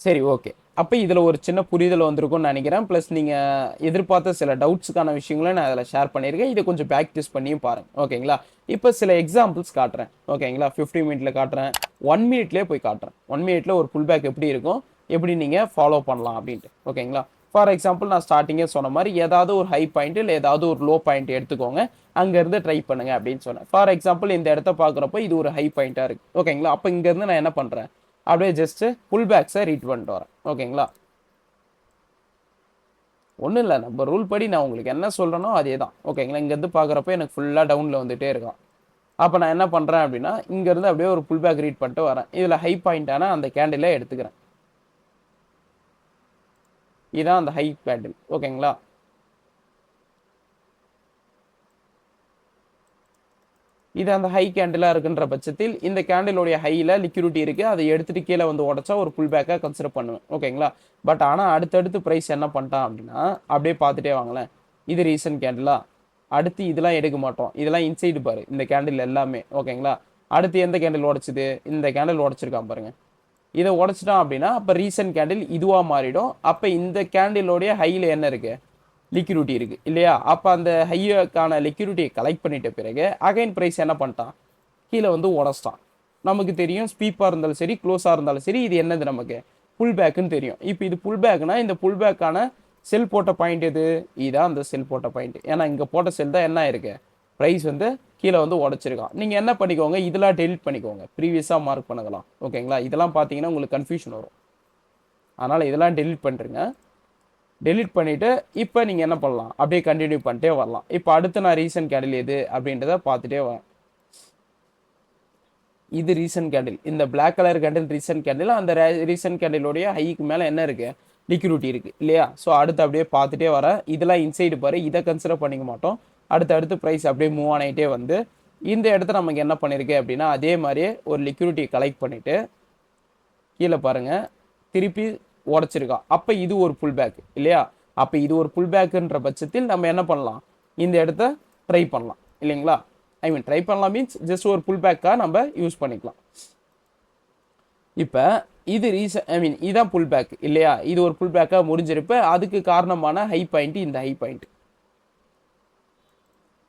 சரி ஓகே. அப்போ இதில் ஒரு சின்ன புரிதல் வந்திருக்கும்னு நினைக்கிறேன். ப்ளஸ் நீங்கள் எதிர்பார்த்த சில டவுட்ஸுக்கான விஷயங்களை நான் அதில் ஷேர் பண்ணியிருக்கேன். இதை கொஞ்சம் ப்ராக்டிஸ் பண்ணியும் பாருங்கள். ஓகேங்களா? இப்போ சில எக்ஸாம்பிள்ஸ் காட்டுறேன். ஓகேங்களா? 50 மினிட்ல காட்டுறேன், 1 மினிட்லேயே போய் காட்டுறேன். 1 மினிட்ல ஒரு புல் பேக் எப்படி இருக்கும், எப்படி நீங்கள் ஃபாலோ பண்ணலாம் அப்படின்ட்டு. ஓகேங்களா? ஃபார் எக்ஸாம்பிள் நான் ஸ்டார்டிங்கே சொன்ன மாதிரி ஏதாவது ஒரு ஹை பாயிண்ட் இல்லை ஏதாவது ஒரு லோ பாயிண்ட் எடுத்துக்கோங்க, அங்கேருந்து ட்ரை பண்ணுங்க அப்படின்னு சொன்னேன். ஃபார் எக்ஸாம்பிள் இந்த இடத்த பார்க்குறப்போ இது ஒரு ஹை பாயிண்ட்டாக இருக்குது. ஓகேங்களா? அப்போ இங்கேருந்து நான் என்ன பண்ணுறேன், அப்படியே ஜஸ்ட் புல் பேக்ஸை ரீட் பண்ணிட்டு வரேன். ஓகேங்களா? ஒன்றும் இல்லை, நம்ம ரூல் படி நான் உங்களுக்கு என்ன சொல்கிறேனோ அதே தான். ஓகேங்களா? இங்கேருந்து பார்க்குறப்ப எனக்கு ஃபுல்லாக டவுனில் வந்துகிட்டே இருக்கான். அப்போ நான் என்ன பண்ணுறேன் அப்படின்னா இங்கேருந்து அப்படியே ஒரு புல் பேக் ரீட் பண்ணிட்டு வரேன். இதில் ஹை பாயிண்டான அந்த கேண்டிலை எடுத்துக்கிறேன். இதுதான் அந்த ஹை கேண்டில். ஓகேங்களா? இது அந்த ஹை கேண்டிலாக இருக்குன்ற பட்சத்தில் இந்த கேண்டிலோடைய ஹையில் லிக்விடிட்டி இருக்குது, அதை எடுத்துகிட்டு கீழே வந்து உடச்சா ஒரு புல் பேக்காக கன்சிடர் பண்ணுவேன். ஓகேங்களா? பட் ஆனால் அடுத்தடுத்து ப்ரைஸ் என்ன பண்ணிட்டான் அப்படின்னா அப்படியே பார்த்துட்டே வாங்களேன். இது ரீசன்ட் கேண்டிலா, அடுத்து இதெல்லாம் எடுக்க மாட்டோம், இதெல்லாம் இன்சைடு பாரு இந்த கேண்டில் எல்லாமே. ஓகேங்களா? அடுத்து எந்த கேண்டில் உடச்சிது, இந்த கேண்டில் உடச்சிருக்கான் பாருங்க. இதை உடச்சிட்டான் அப்படின்னா அப்போ ரீசன்ட் கேண்டில் இதுவாக மாறிடும். அப்போ இந்த கேண்டிலோடைய ஹையில் என்ன இருக்குது, லிக்விடிட்டி இருக்குது இல்லையா? அப்போ அந்த ஹையக்கான லிக்விடிட்டியை கலெக்ட் பண்ணிட்ட பிறகு அகைன் ப்ரைஸ் என்ன பண்ணிட்டான், கீழே வந்து உடச்சிட்டான். நமக்கு தெரியும் ஸ்பீப்பாக இருந்தாலும் சரி க்ளோஸாக இருந்தாலும் சரி இது என்னது, நமக்கு புல் பேக்குன்னு தெரியும். இப்போ இது புல் பேக்குனா இந்த புல் பேக்கான செல் போட்ட பாயிண்ட் எது, இதுதான் அந்த செல் போட்ட பாயிண்ட். ஏன்னா இங்கே போட்ட செல் தான் என்ன இருக்கு, ப்ரைஸ் வந்து கீழே வந்து உடச்சிருக்கான். நீங்கள் என்ன பண்ணிக்கோங்க, இதெல்லாம் டெலிட் பண்ணிக்கோங்க, ப்ரீவியஸாக மார்க் பண்ணலாம். ஓகேங்களா? இதெல்லாம் பார்த்தீங்கன்னா உங்களுக்கு கன்ஃபியூஷன் வரும், அதனால் இதெல்லாம் டெலிட் பண்ணுறேங்க. டெலிட் பண்ணிவிட்டு இப்போ நீங்கள் என்ன பண்ணலாம், அப்படியே கண்டினியூ பண்ணிட்டே வரலாம். இப்போ அடுத்து நான் ரீசன்ட் கேண்டில் எது அப்படின்றத பார்த்துட்டே வரேன். இது ரீசன்ட் கேண்டில், இந்த black colour candle recent candle. அந்த ரீசன்ட் கேண்டிலோடைய ஹைக்கு மேலே என்ன இருக்குது, லிக்விடிட்டி இருக்குது இல்லையா? ஸோ அடுத்து அப்படியே பார்த்துட்டே வரேன். இதெல்லாம் இன்சைடு பாரு, இதை கன்சிடர் பண்ணிக்க மாட்டோம். அடுத்து ப்ரைஸ் அப்படியே மூவ் ஆகிட்டே வந்து இந்த இடத்த நமக்கு என்ன பண்ணியிருக்கு அப்படின்னா அதே மாதிரியே ஒரு லிக்விடிட்டியை கலெக்ட் பண்ணிவிட்டு கீழே பாருங்கள் திருப்பி உடச்சிருக்கா. அப்போ இது ஒரு புல் பேக் இல்லையா? அப்போ இது ஒரு புல் பேக்குன்ற பட்சத்தில் நம்ம என்ன பண்ணலாம், இந்த இடத்த ட்ரை பண்ணலாம் இல்லைங்களா? ஐ மீன் ட்ரை பண்ணலாம் மீன்ஸ் ஜஸ்ட் ஒரு புல் பேக்காக நம்ம யூஸ் பண்ணிக்கலாம். இப்போ இது இதான் புல் பேக் இல்லையா? இது ஒரு புல் பேக்காக முடிஞ்சிருப்ப அதுக்கு காரணமான ஹை பாயிண்ட் இந்த ஹை பாயிண்ட்.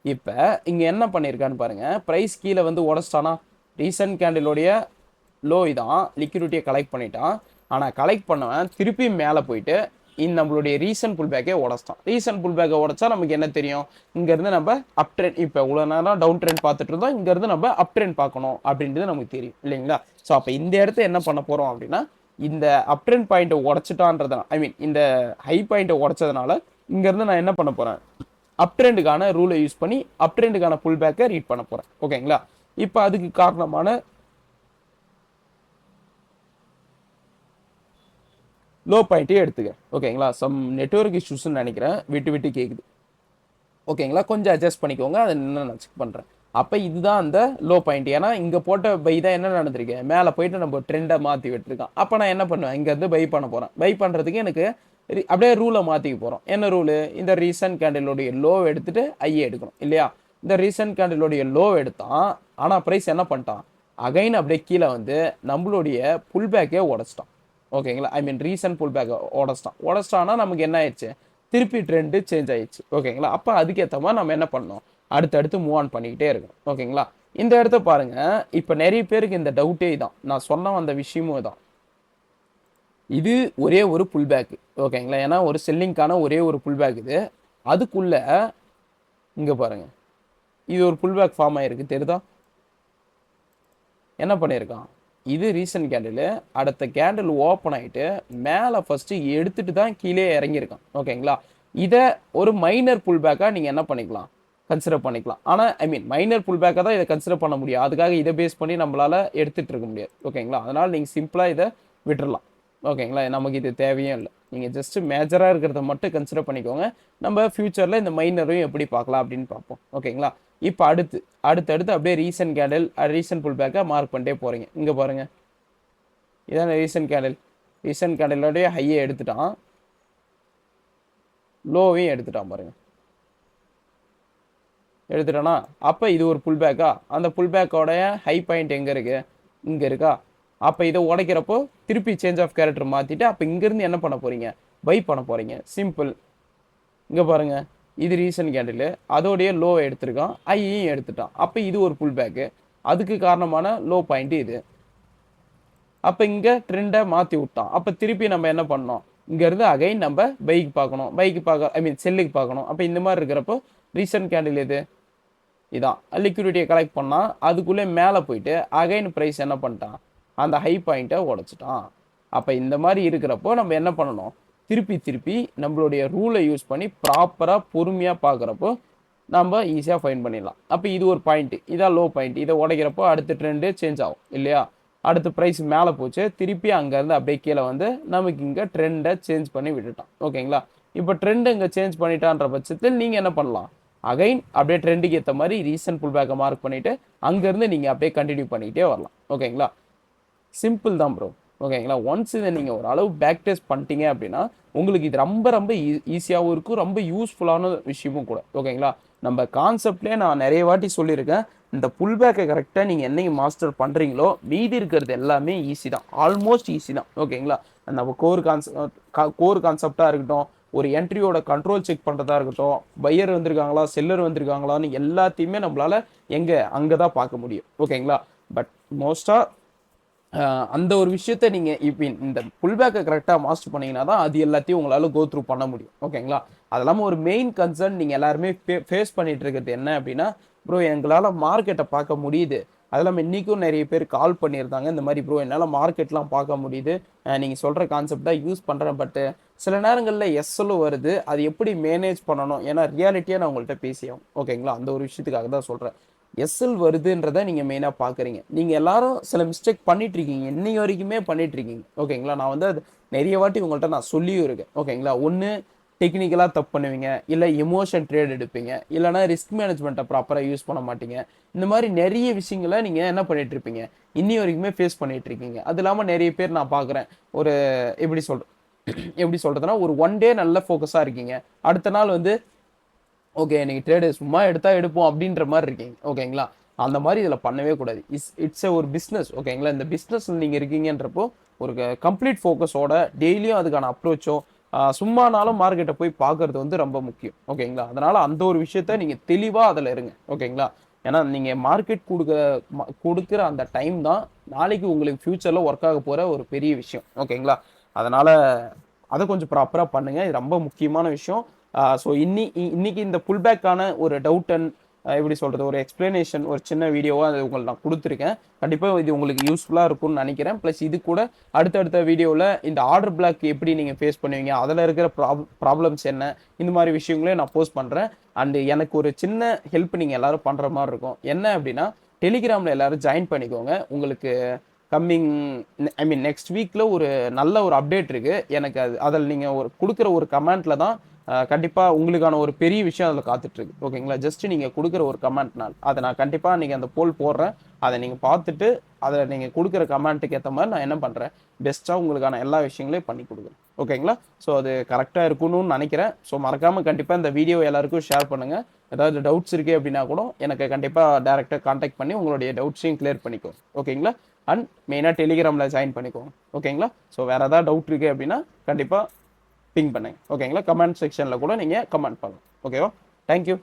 இப்போ இங்கே என்ன பண்ணியிருக்கான்னு பாருங்க, ப்ரைஸ் கீழே வந்து உடச்சிட்டானா, ரீசன்ட் கேண்டிலோடைய லோ இதான், லிக்விடிட்டியை கலெக்ட் பண்ணிட்டான். ஆனால் கலெக்ட் பண்ணவன் திருப்பி மேலே போயிட்டு நம்மளுடைய ரீசன்ட் புல் பேக்கே உடச்சிட்டான். ரீசன்ட் புல் பேக்கை உடச்சா நமக்கு என்ன தெரியும், இங்கேருந்து நம்ம அப் ட்ரெண்ட், இப்போ இவ்வளோ நேரம் டவுன் ட்ரெண்ட் பார்த்துட்டு இருந்தோம், இங்கேருந்து நம்ம அப் ட்ரெண்ட் பார்க்கணும் அப்படின்றது நமக்கு தெரியும் இல்லைங்களா? ஸோ அப்போ இந்த இடத்த என்ன பண்ண போகிறோம் அப்படின்னா இந்த அப் ட்ரெண்ட் பாயிண்ட்டை உடச்சிட்டான்றதுனால, ஐ மீன் இந்த ஹை பாயிண்ட்டை உடச்சதுனால இங்கேருந்து நான் என்ன பண்ண போகிறேன், அப் ட்ரெண்டுக்கான ரூலை யூஸ் பண்ணி அப் ட்ரெண்டுக்கான புல் பேக்கை ரீட் பண்ண போகிறேன். ஓகேங்களா? இப்போ அதுக்கு காரணமான லோ பாயிண்ட்டே எடுத்துக்க. ஓகேங்களா? சம் நெட்வொர்க் இஷ்யூஸ்ன்னு நினைக்கிறேன், விட்டு விட்டு கேட்குது. ஓகேங்களா? கொஞ்சம் அட்ஜஸ்ட் பண்ணிக்கோங்க, அதை இன்னும் நான் செக் பண்ணுறேன். அப்போ இதுதான் அந்த லோ பாயிண்ட். ஏன்னா இங்கே போட்ட பை தான் என்ன நடந்திருக்கேன், மேலே போயிட்டு நம்ம ட்ரெண்டை மாற்றி விட்டுருக்கோம். அப்போ நான் என்ன பண்ணுவேன், இங்கேருந்து பை பண்ண போகிறேன். பை பண்ணுறதுக்கு எனக்கு அப்படியே ரூலை மாற்றிக்க போகிறோம். என்ன ரூலு, இந்த ரீசன்ட் கேண்டிலோடைய லோ எடுத்துகிட்டு ஐஏ எடுக்கணும் இல்லையா? இந்த ரீசன்ட் கேண்டிலோடைய லோ எடுத்தான், ஆனால் ப்ரைஸ் என்ன பண்ணிட்டான், அகைன் அப்படியே கீழே வந்து நம்மளுடைய புல் பேக்கே உடச்சிட்டான். ஓகேங்களா? ஐ மீன் ரீசன்ட் புல் பேக்கை உடச்சிட்டான்னா நமக்கு என்ன ஆயிடுச்சு, திருப்பி ட்ரெண்டு சேஞ்ச் ஆயிடுச்சு. ஓகேங்களா? அப்போ அதுக்கேற்ற மாதிரி நம்ம என்ன பண்ணணும், அடுத்தடுத்து மூவ் ஆன் பண்ணிக்கிட்டே இருக்கணும். ஓகேங்களா? இந்த இடத்த பாருங்க, இப்போ நிறைய பேருக்கு இந்த டவுட்டே தான், நான் சொன்ன அந்த விஷயமும் தான். இது ஒரே ஒரு புல் பேக். ஓகேங்களா? ஏன்னா ஒரு செல்லிங்கான ஒரே ஒரு புல் பேக் இது. அதுக்குள்ள இங்கே பாருங்க, இது ஒரு புல் பேக் ஃபார்ம் ஆயிருக்கு தெரியுதா? என்ன பண்ணியிருக்கான், இது ரீசன்ட் கேண்டில், அடுத்த கேண்டில் ஓப்பன் ஆகிட்டு மேலே ஃபஸ்ட்டு எடுத்துட்டு தான் கீழே இறங்கியிருக்கான். ஓகேங்களா? இதை ஒரு மைனர் புல் பேக்காக நீங்கள் என்ன பண்ணிக்கலாம், கன்சிடர் பண்ணிக்கலாம். ஆனால் ஐ மீன் மைனர் புல் பேக்காக தான் இதை கன்சிடர் பண்ண முடியும், அதுக்காக இதை பேஸ் பண்ணி நம்மளால் எடுத்துகிட்டு இருக்க முடியாது. ஓகேங்களா? அதனால் நீங்கள் சிம்பிளாக இதை விட்டுறலாம். ஓகேங்களா? நமக்கு இது தேவையும் இல்லை, நீங்கள் ஜஸ்ட்டு மேஜராக இருக்கிறத மட்டும் கன்சிடர் பண்ணிக்கோங்க. நம்ம ஃப்யூச்சரில் இந்த மைனரையும் எப்படி பார்க்கலாம் அப்படின்னு பார்ப்போம். ஓகேங்களா? இப்போ அடுத்தடுத்து அப்படியே ரீசன்ட் கேண்டில் ரீசன்ட் புல் பேக்காக மார்க் பண்ணிட்டே போகிறீங்க. இங்கே பாருங்கள், இதான் ரீசன்ட் கேண்டிலோடைய ஹையை எடுத்துட்டான், லோவையும் எடுத்துட்டான் பாருங்க, எடுத்துட்டானா? அப்போ இது ஒரு புல் பேக்கா, அந்த புல் பேக்கோடைய ஹை பாயிண்ட் எங்கே இருக்குது, இங்கே இருக்கா? அப்போ இதை உடைக்கிறப்போ திருப்பி சேஞ்ச் ஆஃப் கேரக்டர் மாற்றிட்டு அப்போ இங்கேருந்து என்ன பண்ண போகிறீங்க, பை பண்ண போகிறீங்க. சிம்பிள். இங்கே பாருங்க, இது ரீசன்ட் கேண்டில், அதோடைய லோ எடுத்திருக்கான், ஐயும் எடுத்துட்டான். அப்போ இது ஒரு புல் பேக்கு, அதுக்கு காரணமான லோ பாயிண்ட் இது. அப்போ இங்கே ட்ரெண்டை மாற்றி விட்டான். அப்போ திருப்பி நம்ம என்ன பண்ணோம், இங்கேருந்து அகைன் நம்ம பைக்கு பார்க்கணும், செல்லுக்கு பார்க்கணும். அப்போ இந்த மாதிரி இருக்கிறப்போ ரீசன்ட் கேண்டில் இது இதான் லிக்விடிட்டியை கலெக்ட் பண்ணால் அதுக்குள்ளே மேலே போயிட்டு அகைன் ப்ரைஸ் என்ன பண்ணிட்டான், அந்த ஹை பாயிண்ட்டை உடச்சிட்டான். அப்போ இந்த மாதிரி இருக்கிறப்போ நம்ம என்ன பண்ணணும், திருப்பி நம்மளுடைய ரூலை யூஸ் பண்ணி ப்ராப்பராக பொறுமையாக பார்க்குறப்போ நம்ம ஈஸியாக ஃபைன் பண்ணிடலாம். அப்போ இது ஒரு பாயிண்ட்டு, இதான் லோ பாயிண்ட். இதை உடைக்கிறப்போ அடுத்த ட்ரெண்டு சேஞ்ச் ஆகும் இல்லையா. அடுத்த ப்ரைஸ் மேலே போச்சு, திருப்பி அங்கேருந்து அப்படியே கீழே வந்து நமக்கு இங்கே ட்ரெண்டை சேஞ்ச் பண்ணி விட்டுட்டான். ஓகேங்களா. இப்போ ட்ரெண்டு இங்கே சேஞ்ச் பண்ணிட்டான்ற பட்சத்தில் நீங்கள் என்ன பண்ணலாம், அகைன் அப்படியே ட்ரெண்டுக்கு ஏற்ற மாதிரி ரீசன்ட் புல் பேக்கை மார்க் பண்ணிவிட்டு அங்கேருந்து நீங்கள் அப்படியே கண்டினியூ பண்ணிக்கிட்டே வரலாம். ஓகேங்களா. சிம்பிள் தான் ப்ரோ. ஓகேங்களா. ஒன்ஸ் இதை நீங்கள் ஒரு அளவு பேக் டெஸ்ட் பண்ணிட்டீங்க அப்படின்னா உங்களுக்கு இது ரொம்ப ஈஸியாகவும் இருக்கும், ரொம்ப யூஸ்ஃபுல்லான விஷயமும் கூட. ஓகேங்களா. நம்ம கான்செப்ட்லேயே நான் நிறைய வாட்டி சொல்லியிருக்கேன், இந்த புல் பேக்கை கரெக்டாக நீங்கள் என்னைக்கு மாஸ்டர் பண்ணுறீங்களோ மீதி இருக்கிறது எல்லாமே ஈஸி தான், ஆல்மோஸ்ட் ஈஸி தான். ஓகேங்களா. நம்ம கோர் கான்செப்டாக இருக்கட்டும், ஒரு என்ட்ரியோட கண்ட்ரோல் செக் பண்ணுறதா இருக்கட்டும், பையர் வந்திருக்காங்களா செல்லர் வந்திருக்காங்களான்னு எல்லாத்தையுமே நம்மளால் அங்கே தான் பார்க்க முடியும். ஓகேங்களா. பட் மோஸ்ட்டாக அந்த ஒரு விஷயத்த நீங்கள் இப்போ இந்த புல் பேக்கை கரெக்டாக மாஸ்டர் பண்ணிங்கன்னா தான் அது எல்லாத்தையும் உங்களால் கோ த்ரூ பண்ண முடியும். ஓகேங்களா. அது இல்லாமல் ஒரு மெயின் கன்சர்ன் நீங்கள் எல்லாருமே ஃபேஸ் பண்ணிட்டு இருக்கிறது என்ன அப்படின்னா, ப்ரோ எங்களால் மார்க்கெட்டை பார்க்க முடியுது, அது இல்லாமல் இன்றைக்கும் நிறைய பேர் கால் பண்ணியிருந்தாங்க இந்த மாதிரி, ப்ரோ என்னால் மார்க்கெட்லாம் பார்க்க முடியுது, நீங்கள் சொல்கிற கான்செப்ட் தான் யூஸ் பண்ணுறேன், பட்டு சில நேரங்களில் எஸ்எல்லும் வருது, அது எப்படி மேனேஜ் பண்ணணும், ஏன்னா ரியாலிட்டியாக நான் உங்கள்கிட்ட பேசியோம். ஓகேங்களா. அந்த ஒரு விஷயத்துக்காக தான் சொல்கிறேன். எஸ்எல் வருதுன்றதை நீங்கள் மெயினாக பார்க்குறீங்க. நீங்கள் எல்லாரும் சில மிஸ்டேக் பண்ணிட்டு இருக்கீங்க, இன்னைக்கு வரைக்குமே பண்ணிட்டு இருக்கீங்க. ஓகேங்களா. நான் வந்து அது நிறைய வாட்டி உங்கள்கிட்ட நான் சொல்லியும் இருக்கேன். ஓகேங்களா. ஒன்று டெக்னிக்கலாக தப்பு பண்ணுவீங்க, இல்லை எமோஷன் ட்ரேட் எடுப்பீங்க, இல்லைனா ரிஸ்க் மேனேஜ்மெண்ட்டை ப்ராப்பராக யூஸ் பண்ண மாட்டீங்க. இந்த மாதிரி நிறைய விஷயங்களை நீங்கள் என்ன பண்ணிட்டு இருப்பீங்க, இன்னி வரைக்குமே ஃபேஸ் பண்ணிட்டு இருக்கீங்க. அது இல்லாமல் நிறைய பேர் நான் பார்க்குறேன், ஒரு எப்படி சொல்கிறதுனா ஒரு ஒன் டே நல்ல ஃபோக்கஸாக இருக்கீங்க, அடுத்த நாள் வந்து ஓகே நீங்கள் ட்ரேடு சும்மா எடுப்போம் அப்படின்ற மாதிரி இருக்கீங்க. ஓகேங்களா. அந்த மாதிரி இதில் பண்ணவே கூடாது. இட்ஸ் ஒரு பிஸ்னஸ். ஓகேங்களா. இந்த பிஸ்னஸில் நீங்கள் இருக்கீங்கன்றப்போ ஒரு கம்ப்ளீட் ஃபோக்கஸோட டெய்லியும் அதுக்கான அப்ரோச்சோ சும்மானாலும் மார்க்கெட்டை போய் பார்க்கறது வந்து ரொம்ப முக்கியம். ஓகேங்களா. அதனால் அந்த ஒரு விஷயத்த நீங்கள் தெளிவாக அதில் இருங்க. ஓகேங்களா. ஏன்னா நீங்கள் மார்க்கெட் கொடுக்குற அந்த டைம் தான் நாளைக்கு உங்களுக்கு ஃப்யூச்சரில் ஒர்க் ஆக போகிற ஒரு பெரிய விஷயம். ஓகேங்களா. அதனால் அதை கொஞ்சம் ப்ராப்பராக பண்ணுங்கள், இது ரொம்ப முக்கியமான விஷயம். ஸோ இன்னைக்கு இந்த புல் பேக்கான ஒரு டவுட் அண்ட் எப்படி சொல்கிறது ஒரு எக்ஸ்பிளனேஷன், ஒரு சின்ன வீடியோவாக அது உங்களுக்கு நான் கொடுத்துருக்கேன். கண்டிப்பாக இது உங்களுக்கு யூஸ்ஃபுல்லாக இருக்கும்னு நினைக்கிறேன். ப்ளஸ் இது கூட அடுத்தடுத்த வீடியோவில் இந்த ஆர்டர் பிளாக் எப்படி நீங்கள் ஃபேஸ் பண்ணுவீங்க, அதில் இருக்கிற ப்ராப்ளம்ஸ் என்ன, இந்த மாதிரி விஷயங்களையும் நான் போஸ்ட் பண்ணுறேன். அண்டு எனக்கு ஒரு சின்ன ஹெல்ப் நீங்கள் எல்லோரும் பண்ணுற மாதிரி இருக்கும். என்ன அப்படின்னா, டெலிகிராமில் எல்லோரும் ஜாயின் பண்ணிக்கோங்க. உங்களுக்கு கம்மிங் நெக்ஸ்ட் வீக்கில் ஒரு நல்ல ஒரு அப்டேட் இருக்குது எனக்கு. அதில் நீங்கள் கொடுக்குற ஒரு கமெண்ட்டில் தான் கண்டிப்பாக உங்களுக்கான ஒரு பெரிய விஷயம் அதில் காத்துட்ருக்கு. ஓகேங்களா. ஜஸ்ட் நீங்கள் கொடுக்குற ஒரு கமெண்ட்னால் அதை நான் கண்டிப்பாக நீங்கள் அந்த போல் போடுறேன், அதை நீங்கள் பார்த்துட்டு அதை நீங்கள் கொடுக்குற கமெண்ட்டுக்கு ஏற்ற மாதிரி நான் என்ன பண்ணுறேன், பெஸ்ட்டாக உங்களுக்கான எல்லா விஷயங்களையும் பண்ணி கொடுக்குறேன். ஓகேங்களா. ஸோ அது கரெக்டாக இருக்கணும்னு நினைக்கிறேன். ஸோ மறக்காமல் கண்டிப்பாக இந்த வீடியோ எல்லாருக்கும் ஷேர் பண்ணுங்கள். ஏதாவது டவுட்ஸ் இருக்குது அப்படின்னா கூட எனக்கு கண்டிப்பாக டேரெக்டாக கான்டாக்ட் பண்ணி உங்களுடைய டவுட்ஸையும் கிளியர் பண்ணிக்கோ. ஓகேங்களா. அண்ட் மெயினாக டெலிகிராமில் ஜாயின் பண்ணிக்கோங்க. ஓகேங்களா. ஸோ வேறு ஏதாவது டவுட் இருக்குது அப்படின்னா கண்டிப்பாக பிங் பண்ணுங்க. ஓகேங்களா. கமெண்ட் செக்ஷனில் கூட நீங்கள் கமெண்ட் பண்ணுங்க. ஓகேவா. தேங்க்யூ.